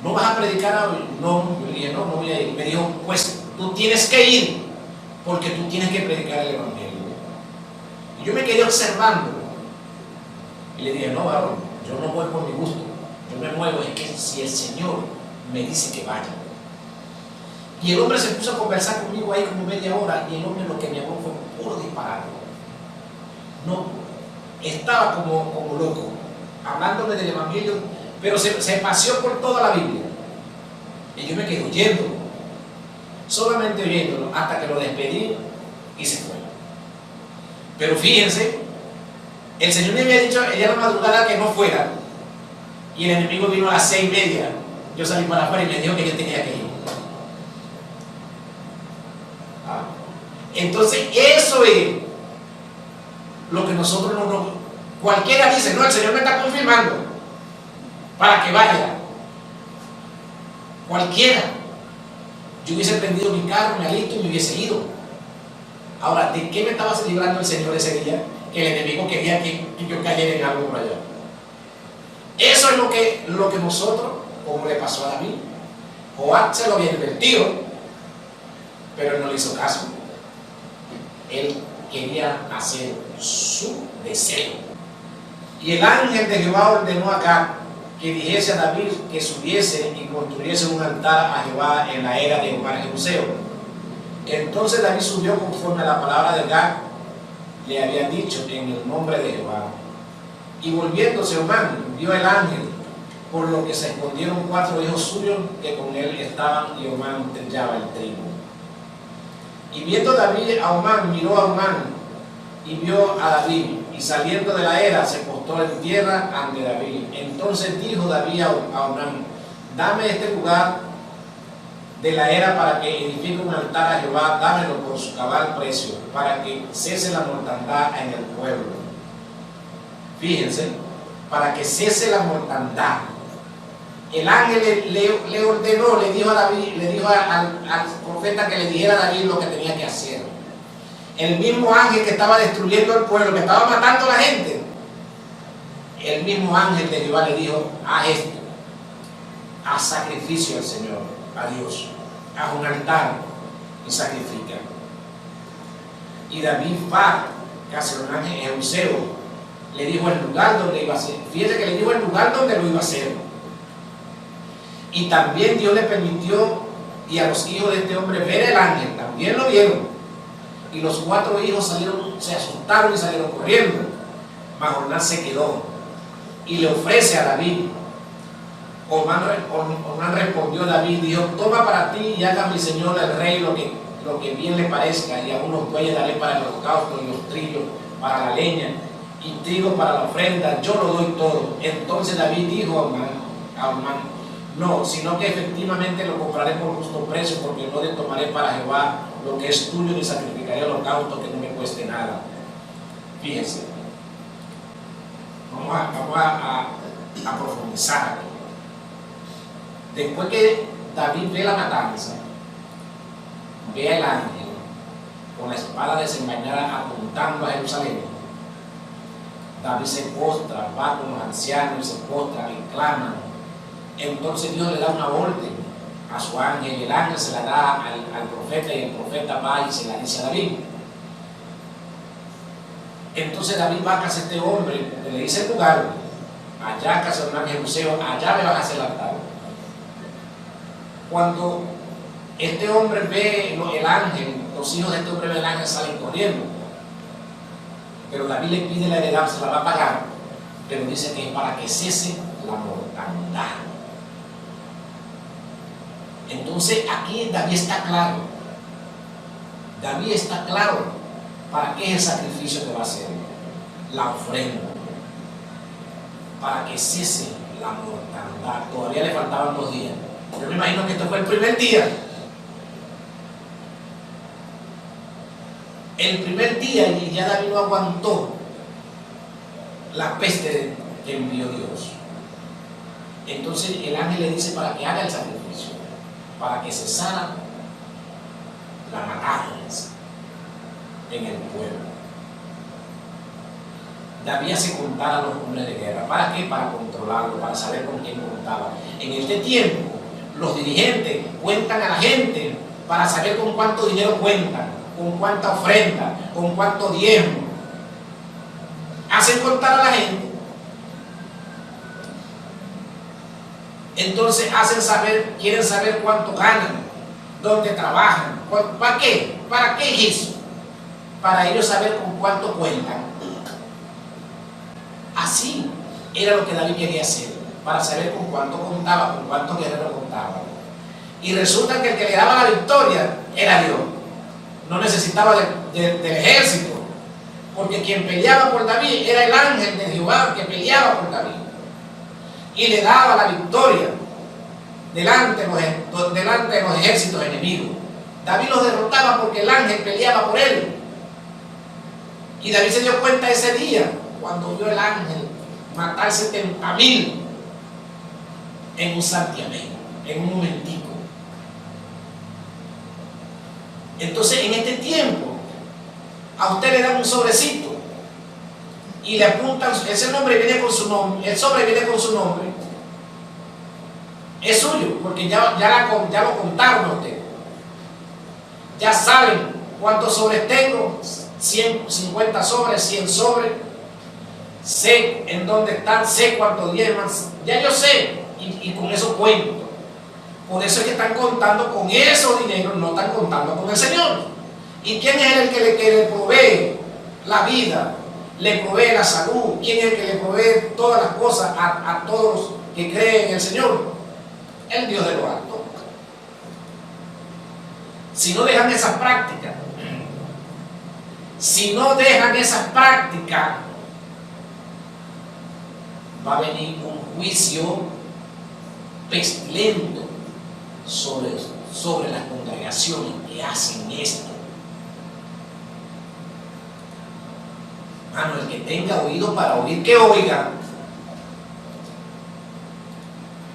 ¿No vas a predicar hoy? No. Yo le dije: no, no voy a ir. Me dijo: pues tú tienes que ir, porque tú tienes que predicar el evangelio. Y yo me quedé observando. Y le dije: no, varón, yo no voy por mi gusto. Yo me muevo, es que si el Señor me dice que vaya. Y el hombre se puso a conversar conmigo ahí como media hora, y el hombre lo que me habló fue puro disparate. No, estaba como loco, hablándome del evangelio, pero se paseó por toda la Biblia. Y yo me quedé oyéndolo, solamente oyéndolo, hasta que lo despedí y se fue. Pero fíjense, el Señor me había dicho ella la madrugada que no fuera, y el enemigo vino a las 6:30. Yo salí para afuera y me dijo que yo tenía que ir. Entonces eso es lo que nosotros no. Cualquiera dice: no, el Señor me está confirmando para que vaya. Cualquiera. Yo hubiese prendido mi carro, me alisto y me hubiese ido. Ahora, ¿de qué me estaba librando el Señor ese día? Que el enemigo quería que yo cayera en algo por allá. Eso es lo que nosotros, como le pasó a David. Joab se lo había advertido, pero él no le hizo caso. Él quería hacer su deseo. Y el ángel de Jehová ordenó a Gad que dijese a David que subiese y construyese un altar a Jehová en la era de Omar Jebuseo. Entonces David subió conforme a la palabra de Gad le había dicho en el nombre de Jehová. Y volviéndose Omar, vio el ángel, por lo que se escondieron 4 hijos suyos que con él estaban, y Omar trillaba el trigo. Y viendo David a Omar, miró a Omar y vio a David, y saliendo de la era se postró en tierra ante David. Entonces dijo David a Omar: dame este lugar de la era para que edifique un altar a Jehová, dámelo por su cabal precio, para que cese la mortandad en el pueblo. Fíjense, para que cese la mortandad. El ángel le ordenó, le dijo a David, le dijo al profeta que le dijera a David lo que tenía que hacer. El mismo ángel que estaba destruyendo el pueblo, que estaba matando a la gente, el mismo ángel de Jehová le dijo: haz esto, haz sacrificio al Señor, a Dios, haz un altar y sacrifica. Y David va, casi un ángel Jebuseo, le dijo el lugar donde iba a ser. Fíjate que le dijo el lugar donde lo iba a hacer. Y también Dios le permitió, y a los hijos de este hombre, ver el ángel. También lo vieron. Y los 4 hijos se asustaron y salieron corriendo. Mas Ornán se quedó y le ofrece a David. Ornán respondió a David, dijo: toma para ti y haga mi señor el rey lo que bien le parezca, y a unos bueyes daré para el holocausto, y los trillos para la leña, y trigo para la ofrenda, yo lo doy todo. Entonces David dijo a Ornán: no, sino que efectivamente lo compraré por justo precio, porque no le tomaré para Jehová lo que es tuyo, ni sacrificaré holocausto que no me cueste nada. Fíjense, vamos a profundizar aquí. Después que David ve la matanza, ve al ángel con la espada desenvainada apuntando a Jerusalén, David se postra, va con los ancianos y se postra, y claman. Entonces Dios le da una orden a su ángel, y el ángel se la da al profeta, y el profeta va y se la dice a David. Entonces David va a casa de este hombre, le dice el lugar: allá, casa de Omar Jebuseo, allá me vas a hacer el altar. Cuando este hombre ve el ángel, los hijos de este hombre ven el ángel, salen corriendo. Pero David le pide la heredad, se la va a pagar, pero dice que es para que cese la mortandad. Entonces aquí David está claro. David está claro ¿Para qué es el sacrificio que va a hacer? La ofrenda. Para que cese la mortandad. Todavía le faltaban 2 días. Yo me imagino que esto fue el primer día. El primer día, y ya David no aguantó la peste que envió Dios. Entonces el ángel le dice para que haga el sacrificio, para que cesara la matanza en el pueblo. David hace contar a los hombres de guerra. ¿Para qué? Para controlarlo, para saber con quién contaba. En este tiempo, los dirigentes cuentan a la gente para saber con cuánto dinero cuentan, con cuánta ofrenda, con cuánto diezmo. Hacen contar a la gente. Entonces hacen saber, quieren saber cuánto ganan, dónde trabajan. ¿Para qué? ¿Para qué es eso? Para ellos saber con cuánto cuentan. Así era lo que David quería hacer, para saber con cuánto contaba, con cuántos guerreros contaba. Y resulta que el que le daba la victoria era Dios. No necesitaba del ejército, porque quien peleaba por David era el ángel de Jehová que peleaba por David y le daba la victoria delante de los ejércitos enemigos. David los derrotaba porque el ángel peleaba por él. Y David se dio cuenta ese día cuando vio el ángel matar 70,000 en un santiamén, en un momentico. Entonces en este tiempo a usted le dan un sobrecito y le apuntan, ese nombre viene con su nombre, el sobre viene con su nombre, es suyo, porque ya lo contaron a usted. Ya saben cuántos sobres tengo, 150 sobres, 100 sobres, sé en dónde están, sé cuántos diezman, ya yo sé, y con eso cuento. Por eso es que están contando con esos dineros, no están contando con el Señor. ¿Y quién es el que le provee la vida, le provee la salud? ¿Quién es el que le provee todas las cosas a todos los que creen en el Señor? El Dios de lo alto. Si no dejan esas prácticas, va a venir un juicio pestilento sobre las congregaciones que hacen esto. Hermano, el que tenga oído para oír, que oiga.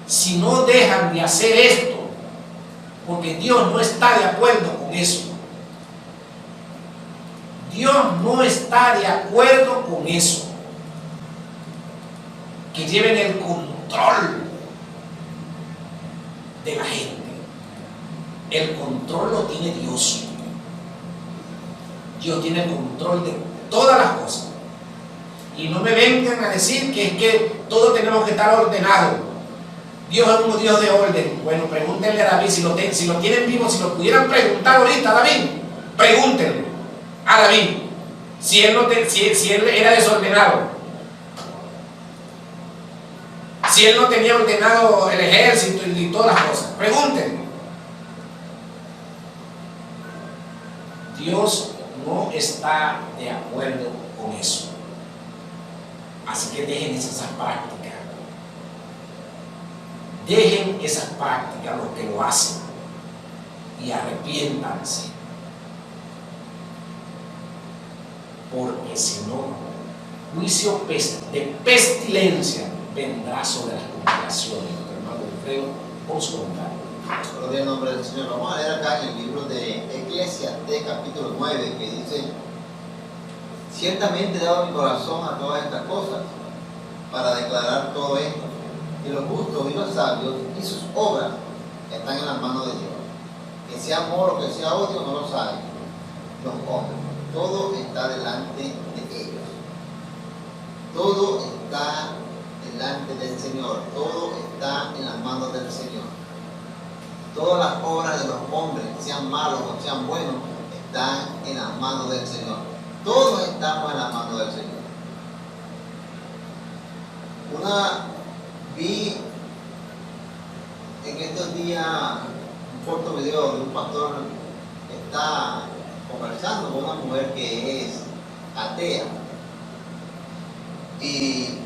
Si no dejan de hacer esto, porque Dios no está de acuerdo con eso. Dios no está de acuerdo con eso. Que lleven el control de la gente. El control lo tiene Dios. Dios tiene el control de todas las cosas. Y no me vengan a decir que es que todos tenemos que estar ordenados. Dios es un Dios de orden. Bueno, pregúntenle a David, si lo tienen vivo, si lo pudieran preguntar ahorita a David, pregúntenle a David si él era desordenado, si él no tenía ordenado el ejército y todas las cosas. Pregúntenle. Dios no está de acuerdo con eso. Así que dejen esas prácticas. Dejen esas prácticas los que lo hacen y arrepiéntanse, porque si no, juicio de pestilencia vendrá sobre las congregaciones. Hermano Alfredo, por su comentario. Gloria al nombre del Señor. Vamos a leer acá en el libro de Eclesiastés capítulo 9, que dice: ciertamente he dado mi corazón a todas estas cosas para declarar todo esto, y los justos y los sabios y sus obras están en las manos de Dios. Que sea amor o que sea odio no lo saben los hombres. Todo está delante de ellos. Todo está delante del Señor. Todo está en las manos del Señor. Todas las obras de los hombres, sean malos o sean buenos, están en las manos del Señor. Todos estamos en las manos del Señor. Vi en estos días un corto video de un pastor que está conversando con una mujer que es atea. Y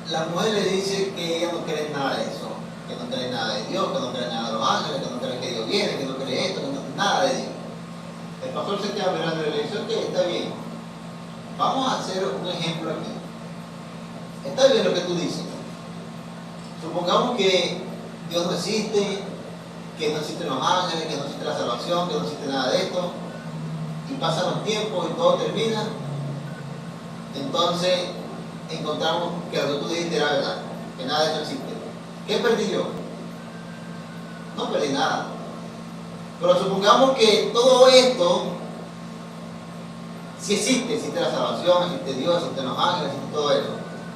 la mujer le dice que ella no cree nada de eso, que no cree nada de Dios, que no cree nada de los ángeles, que no cree que Dios viene, que no cree esto, que no cree nada de Dios. El pastor se queda mirando y le dice, ok, está bien, vamos a hacer un ejemplo aquí. Está bien lo que tú dices. Supongamos que Dios no existe, que no existen los ángeles, que no existe la salvación, que no existe nada de esto, y pasan los tiempos y todo termina. Entonces encontramos que lo que tú dijiste era verdad, que nada de eso existe. ¿Qué perdí yo? No perdí nada. Pero supongamos que todo esto sí existe la salvación, existe Dios, existen los ángeles, existe todo eso,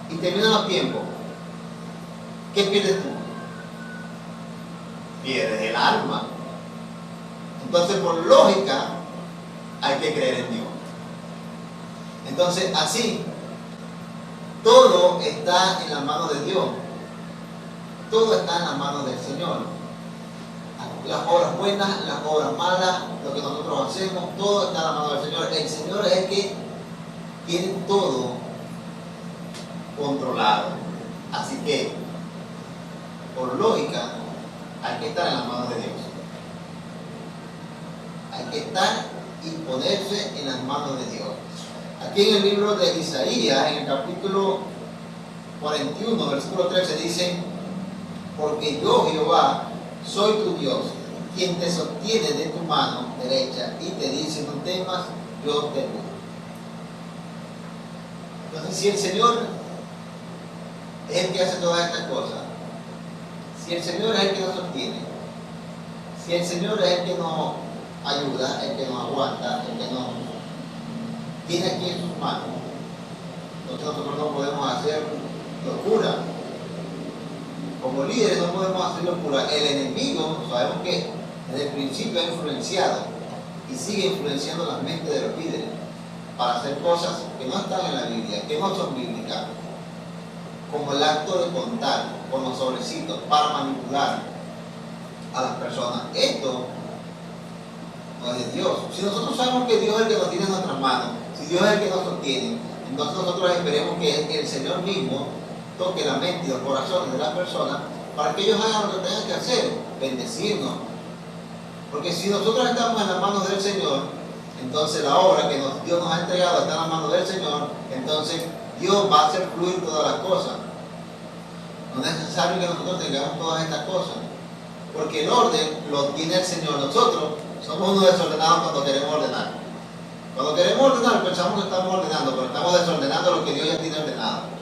y terminan los tiempos. ¿Qué pierdes tú? Pierdes el alma. Entonces, por lógica, hay que creer en Dios. Entonces, así, todo está en las manos de Dios. Todo está en las manos del Señor. Las obras buenas, las obras malas, lo que nosotros hacemos, todo está en las manos del Señor. El Señor es el que tiene todo controlado. Así que, por lógica, hay que estar en las manos de Dios. Hay que estar y ponerse en las manos de Dios. Aquí en el libro de Isaías, en el capítulo 41, versículo 13, dice: porque yo, Jehová, soy tu Dios, quien te sostiene de tu mano derecha y te dice: no temas, yo te ayudo. Entonces, si el Señor es el que hace todas estas cosas, si el Señor es el que nos sostiene, si el Señor es el que nos ayuda, el que nos aguanta, el que nos tiene aquí en sus manos, entonces nosotros no podemos hacer locura. Como líderes no podemos hacer locura. El enemigo, sabemos que desde el principio ha influenciado y sigue influenciando las mentes de los líderes para hacer cosas que no están en la Biblia, que no son bíblicas, como el acto de contar con los sobrecitos para manipular a las personas. Esto no es de Dios. Si nosotros sabemos que Dios es el que nos tiene en nuestras manos, si Dios es el que nos sostiene, entonces nosotros esperemos que el Señor mismo toque la mente y los corazones de las personas para que ellos hagan lo que tengan que hacer, bendecirnos. Porque si nosotros estamos en las manos del Señor, entonces la obra que Dios nos ha entregado está en las manos del Señor, entonces Dios va a hacer fluir todas las cosas. No es necesario que nosotros tengamos todas estas cosas, porque el orden lo tiene el Señor. Nosotros somos unos desordenados cuando queremos ordenar. Cuando queremos ordenar pensamos que estamos ordenando, pero estamos desordenando lo que Dios ya tiene ordenado.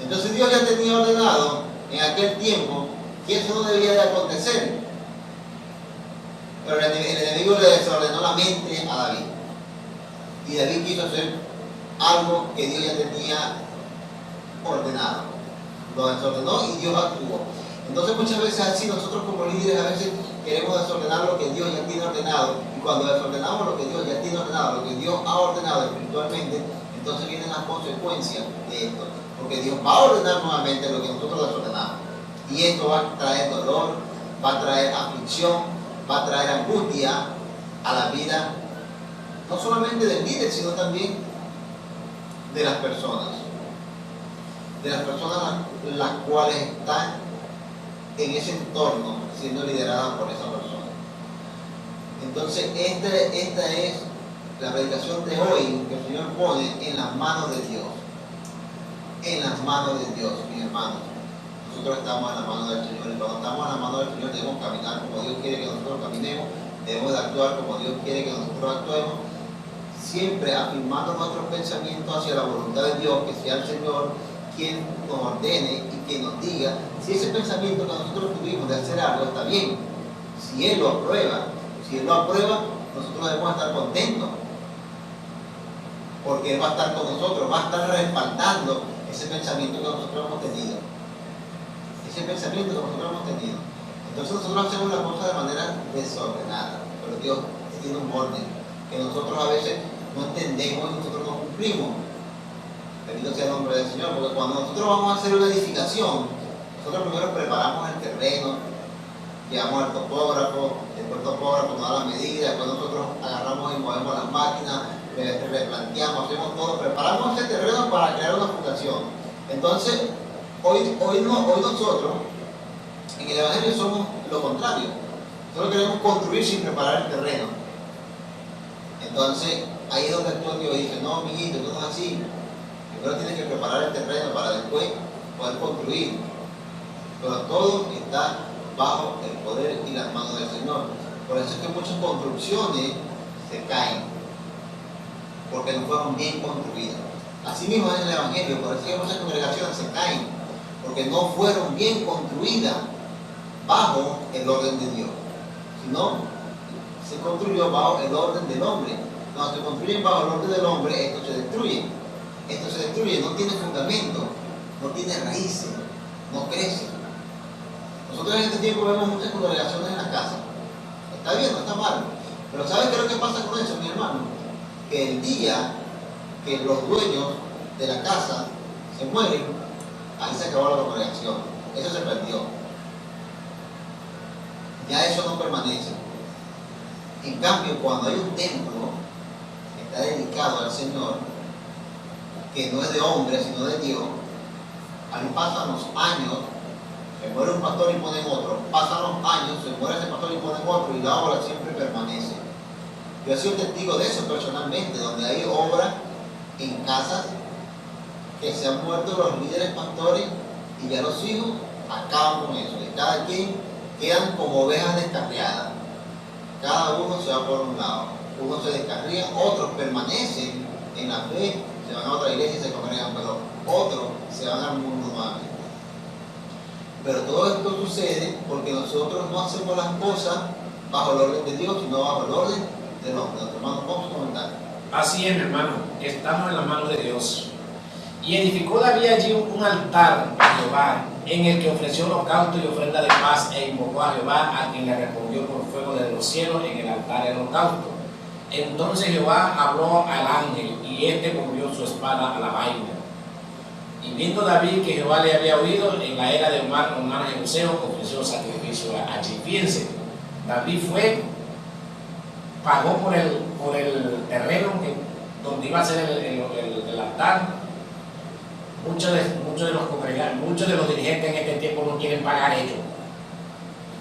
Entonces Dios ya tenía ordenado en aquel tiempo que eso no debía de acontecer. Pero el enemigo le desordenó la mente a David. Y David quiso hacer algo que Dios ya tenía ordenado. Lo desordenó y Dios actuó. Entonces muchas veces así nosotros como líderes a veces queremos desordenar lo que Dios ya tiene ordenado. Y cuando desordenamos lo que Dios ya tiene ordenado, lo que Dios ha ordenado espiritualmente, entonces vienen las consecuencias de esto. Porque Dios va a ordenar nuevamente lo que nosotros desordenamos. Y esto va a traer dolor, va a traer aflicción, va a traer angustia a la vida, no solamente del líder, sino también de las personas. De las personas las cuales están en ese entorno siendo lideradas por esa persona. Entonces, esta es la predicación de hoy que el Señor pone en las manos de Dios. En las manos de Dios, mis hermanos. Nosotros estamos en las manos del Señor, y cuando estamos en las manos del Señor debemos caminar como Dios quiere que nosotros caminemos, debemos de actuar como Dios quiere que nosotros actuemos, siempre afirmando nuestros pensamientos hacia la voluntad de Dios, que sea el Señor quien nos ordene y quien nos diga si ese pensamiento que nosotros tuvimos de hacer algo está bien. Si Él lo aprueba, nosotros debemos estar contentos, porque Él va a estar con nosotros, va a estar respaldando ese pensamiento que nosotros hemos tenido. Ese pensamiento que nosotros hemos tenido. Entonces nosotros hacemos las cosas de manera desordenada, pero Dios tiene un orden que nosotros a veces no entendemos y nosotros no cumplimos. Bendito sea el nombre del Señor, porque cuando nosotros vamos a hacer una edificación, nosotros primero preparamos el terreno, llevamos al topógrafo, después el topógrafo nos da la medida, después nosotros agarramos y movemos las máquinas, replanteamos, hacemos todo, preparamos ese terreno para crear una fundación. Entonces, hoy nosotros en el Evangelio somos lo contrario. Nosotros queremos construir sin preparar el terreno. Entonces, ahí es donde Antonio dice, no, mijito, esto no es así. Primero tienes que preparar el terreno para después poder construir. Pero todo está bajo el poder y las manos del Señor. Por eso es que muchas construcciones se caen, porque no fueron bien construidas. Así mismo es en el Evangelio, por eso es que muchas congregaciones se caen, porque no fueron bien construidas bajo el orden de Dios, sino se construyó bajo el orden del hombre. Cuando se construyen bajo el orden del hombre, esto se destruye. Esto se destruye, no tiene fundamento, no tiene raíces, no crece. Nosotros en este tiempo vemos muchas congregaciones en la casa. Está bien, no está mal. Pero ¿sabes qué es lo que pasa con eso, mi hermano? Que el día que los dueños de la casa se mueren, ahí se acabó la congregación. Eso se perdió. Ya eso no permanece. En cambio, cuando hay un templo que está dedicado al Señor, que no es de hombre, sino de Dios, ahí pasan los años, se muere un pastor y ponen otro, pasan los años, se muere ese pastor y ponen otro, y la obra siempre permanece. Yo he sido testigo de eso personalmente, donde hay obras en casas que se han muerto los líderes pastores y ya los hijos acaban con eso, y cada quien quedan como ovejas descarriadas. Cada uno se va por un lado, uno se descarría, otros permanecen en la fe, se van a otra iglesia y se congregan, pero otros se van al mundo nuevamente. Pero todo esto sucede porque nosotros no hacemos las cosas bajo el orden de Dios, sino bajo el orden del hombre. Nuestro hermano, ¿cómo comentar? Así es, mi hermano, estamos en la mano de Dios. Y edificó David allí un altar a Jehová, en el que ofreció holocausto y ofrenda de paz, e invocó a Jehová, a quien le respondió por fuego desde los cielos en el altar del holocausto. Entonces Jehová habló al ángel, y éste movió su espada a la vaina. Y viendo David que Jehová le había oído, en la era de Omar, hermano Jebuseo, ofreció sacrificio allí. Fíjense, David pagó por el terreno donde iba a ser el altar. Muchos de los congregantes, muchos de los dirigentes en este tiempo no quieren pagar ellos.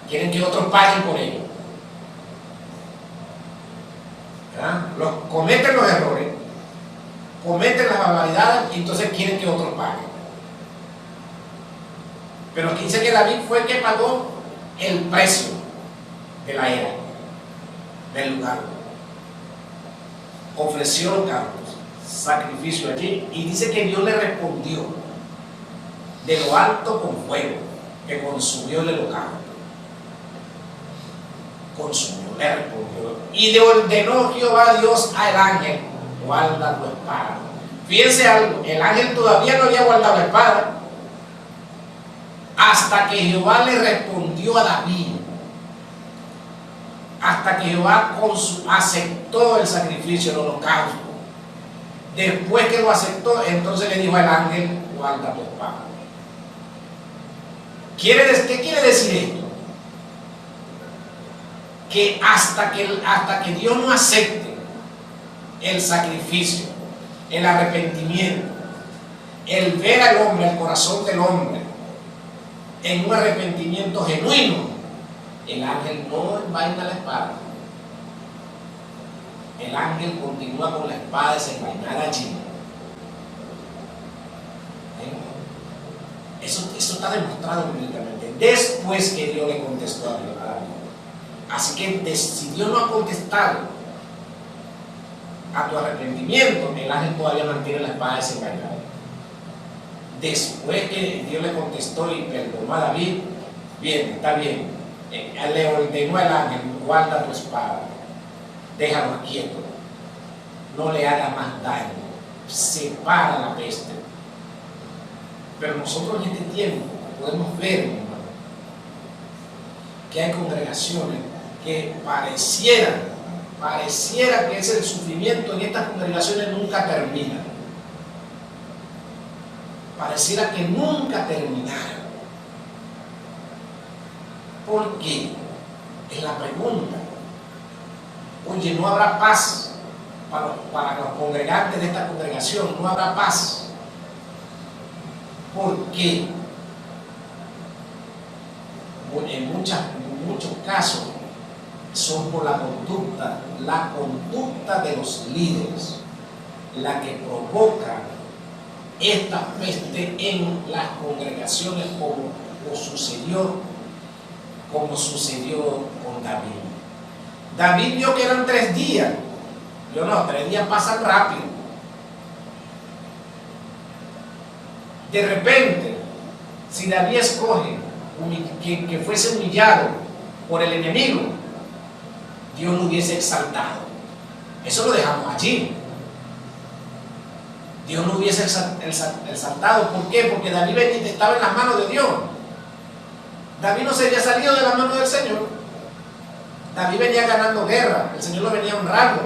Quieren que otros paguen por ellos. Cometen los errores, cometen las barbaridades y entonces quieren que otros paguen. Pero aquí dice que David fue el que pagó el precio de la era, del lugar. Ofreció holocaustos, sacrificio allí, y dice que Dios le respondió de lo alto con fuego, que consumió el holocausto. Consumió, le respondió. Y le ordenó Jehová Dios al ángel: guarda tu espada. Fíjense algo, el ángel todavía no había guardado la espada hasta que Jehová le respondió a David, hasta que Jehová aceptó el sacrificio, el holocausto. Después que lo aceptó, entonces le dijo al ángel: guarda tu espada. ¿Qué quiere decir esto? Que hasta que Dios no acepte el sacrificio, el arrepentimiento, el ver al hombre, el corazón del hombre en un arrepentimiento genuino, el ángel no envaina la espada. El ángel continúa con la espada desenvainada allí. Eso está demostrado bíblicamente. Después que Dios le contestó a David. Así que si Dios no ha contestado a tu arrepentimiento, el ángel todavía mantiene la espada desenvainada. Después que Dios le contestó y perdonó a David, bien, está bien. Le ordenó al ángel: guarda tu espada, déjalo quieto, no le haga más daño, separa la peste. Pero nosotros en este tiempo podemos ver, hermano, que hay congregaciones que pareciera que el sufrimiento en estas congregaciones nunca termina. Pareciera que nunca terminara. ¿Por qué? Es la pregunta. Oye, no habrá paz para los congregantes de esta congregación, no habrá paz. ¿Por qué? En muchos casos son por la conducta de los líderes, la que provoca esta peste en las congregaciones, como sucedió con David. David vio que eran 3 días. Yo no, 3 días pasan rápido. De repente, si David escoge que fuese humillado por el enemigo, Dios lo hubiese exaltado. Eso lo dejamos allí. Dios no hubiese exaltado. ¿Por qué? Porque David estaba en las manos de Dios. David no se había salido de las manos del Señor. David venía ganando guerra, el Señor lo venía honrando,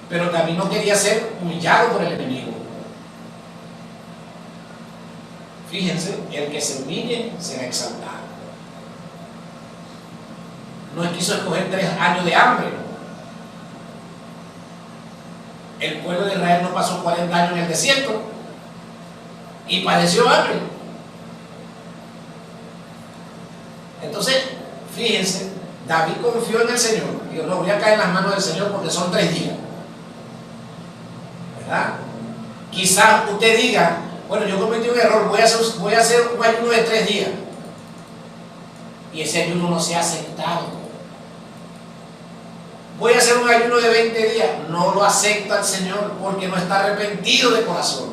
pero David no quería ser humillado por el enemigo. Fíjense, el que se humille será exaltado. No quiso escoger 3 años de hambre. El pueblo de Israel no pasó 40 años en el desierto y padeció hambre. Entonces, fíjense, David confió en el Señor. Dijo, no, voy a caer en las manos del Señor porque son 3 días. ¿Verdad? Quizás usted diga, bueno, yo cometí un error, voy a hacer un ayuno de 3 días. Y ese ayuno no se ha aceptado. Voy a hacer un ayuno de 20 días. No lo acepta el Señor porque no está arrepentido de corazón.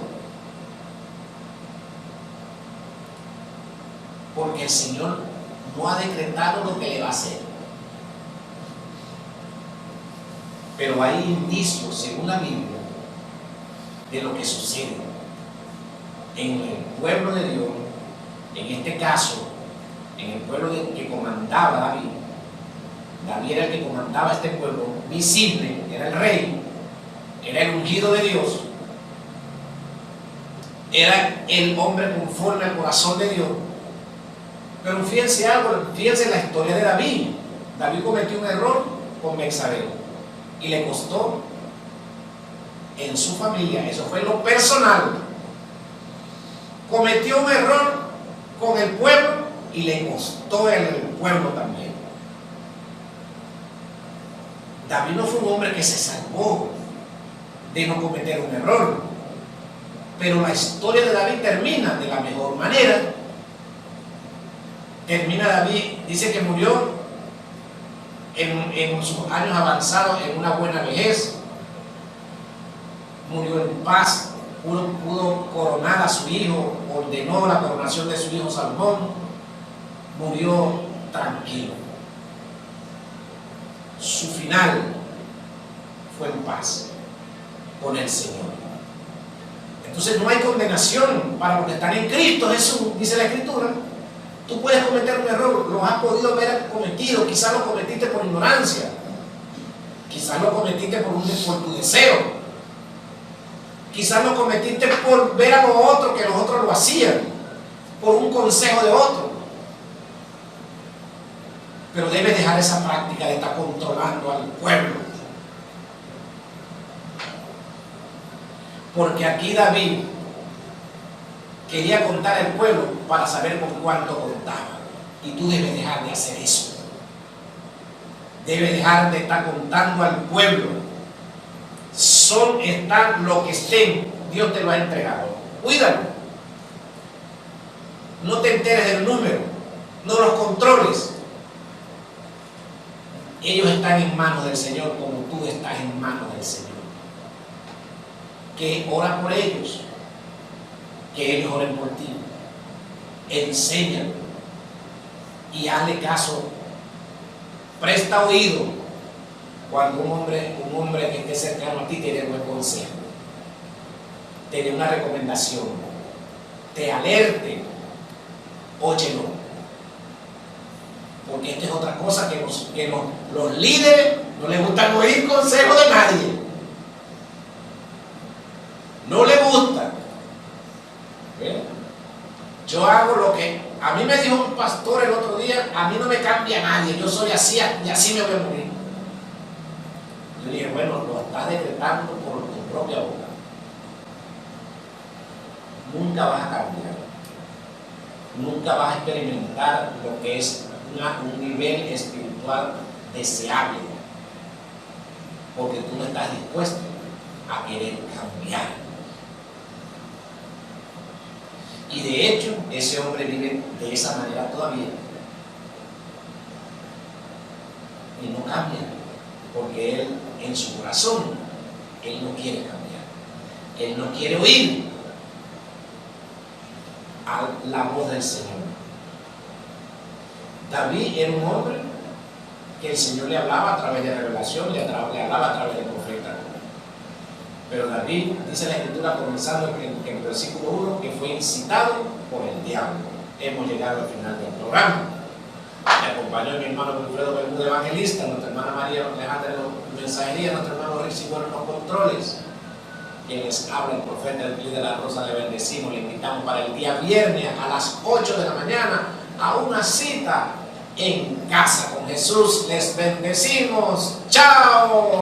Porque el Señor no ha decretado lo que le va a hacer. Pero hay indicios, según la Biblia, de lo que sucede en el pueblo de Dios, en este caso, en el pueblo que comandaba David. David era el que comandaba este pueblo visible, era el rey, era el ungido de Dios, era el hombre conforme al corazón de Dios. Pero fíjense algo, fíjense la historia de David. David cometió un error con Betsabé y le costó en su familia, eso fue lo personal. Cometió un error con el pueblo y le costó en el pueblo también. David no fue un hombre que se salvó de no cometer un error, pero la historia de David termina de la mejor manera. Termina David, dice que murió en sus años avanzados, en una buena vejez, murió en paz, pudo coronar a su hijo, ordenó la coronación de su hijo Salomón, murió tranquilo. Su final fue en paz con el Señor. Entonces no hay condenación para los que están en Cristo Jesús, dice la Escritura. Tú puedes cometer un error, lo has podido haber cometido, quizás lo cometiste por ignorancia, quizás lo cometiste por tu deseo, quizás lo cometiste por ver a los otros, que los otros lo hacían, por un consejo de otro. Pero debes dejar esa práctica de estar controlando al pueblo. Porque aquí David quería contar al pueblo para saber con cuánto contaba. Y tú debes dejar de hacer eso. Debes dejar de estar contando al pueblo. Están lo que estén, Dios te lo ha entregado. Cuídalo. No te enteres del número, no los controles. Ellos están en manos del Señor como tú estás en manos del Señor. Que ora por ellos, que ellos oren por ti. Enséñalo y hazle caso. Presta oído cuando un hombre que esté cercano a ti te dé un buen consejo, te dé una recomendación, te alerte, óyelo. Porque esta es otra cosa que los líderes no les gusta oír consejos de nadie. No les gusta. ¿Ve? Yo hago lo que A mí me dijo un pastor el otro día, a mí no me cambia nadie, yo soy así y así me voy a morir. Yo dije, bueno, lo estás decretando por tu propia boca. Nunca vas a cambiar. Nunca vas a experimentar lo que es un nivel espiritual deseable. Porque tú no estás dispuesto a querer cambiar. Y de hecho, ese hombre vive de esa manera todavía. Y no cambia. Porque él, en su corazón, él no quiere cambiar. Él no quiere oír a la voz del Señor. David era un hombre que el Señor le hablaba a través de revelación, le hablaba a través del profeta. Pero David, dice la Escritura, comenzando en el versículo 1, que fue incitado por el diablo. Hemos llegado al final del programa. Me acompañó mi hermano Wilfredo Bermúdez, evangelista, nuestra hermana María Alejandra de mensajería, nuestro hermano Rick Sigüero en los controles. Quienes habla el profeta del Clip de la Rosa, le bendecimos, le invitamos para el día viernes a las 8 de la mañana a una cita en Casa con Jesús. Les bendecimos. ¡Chao!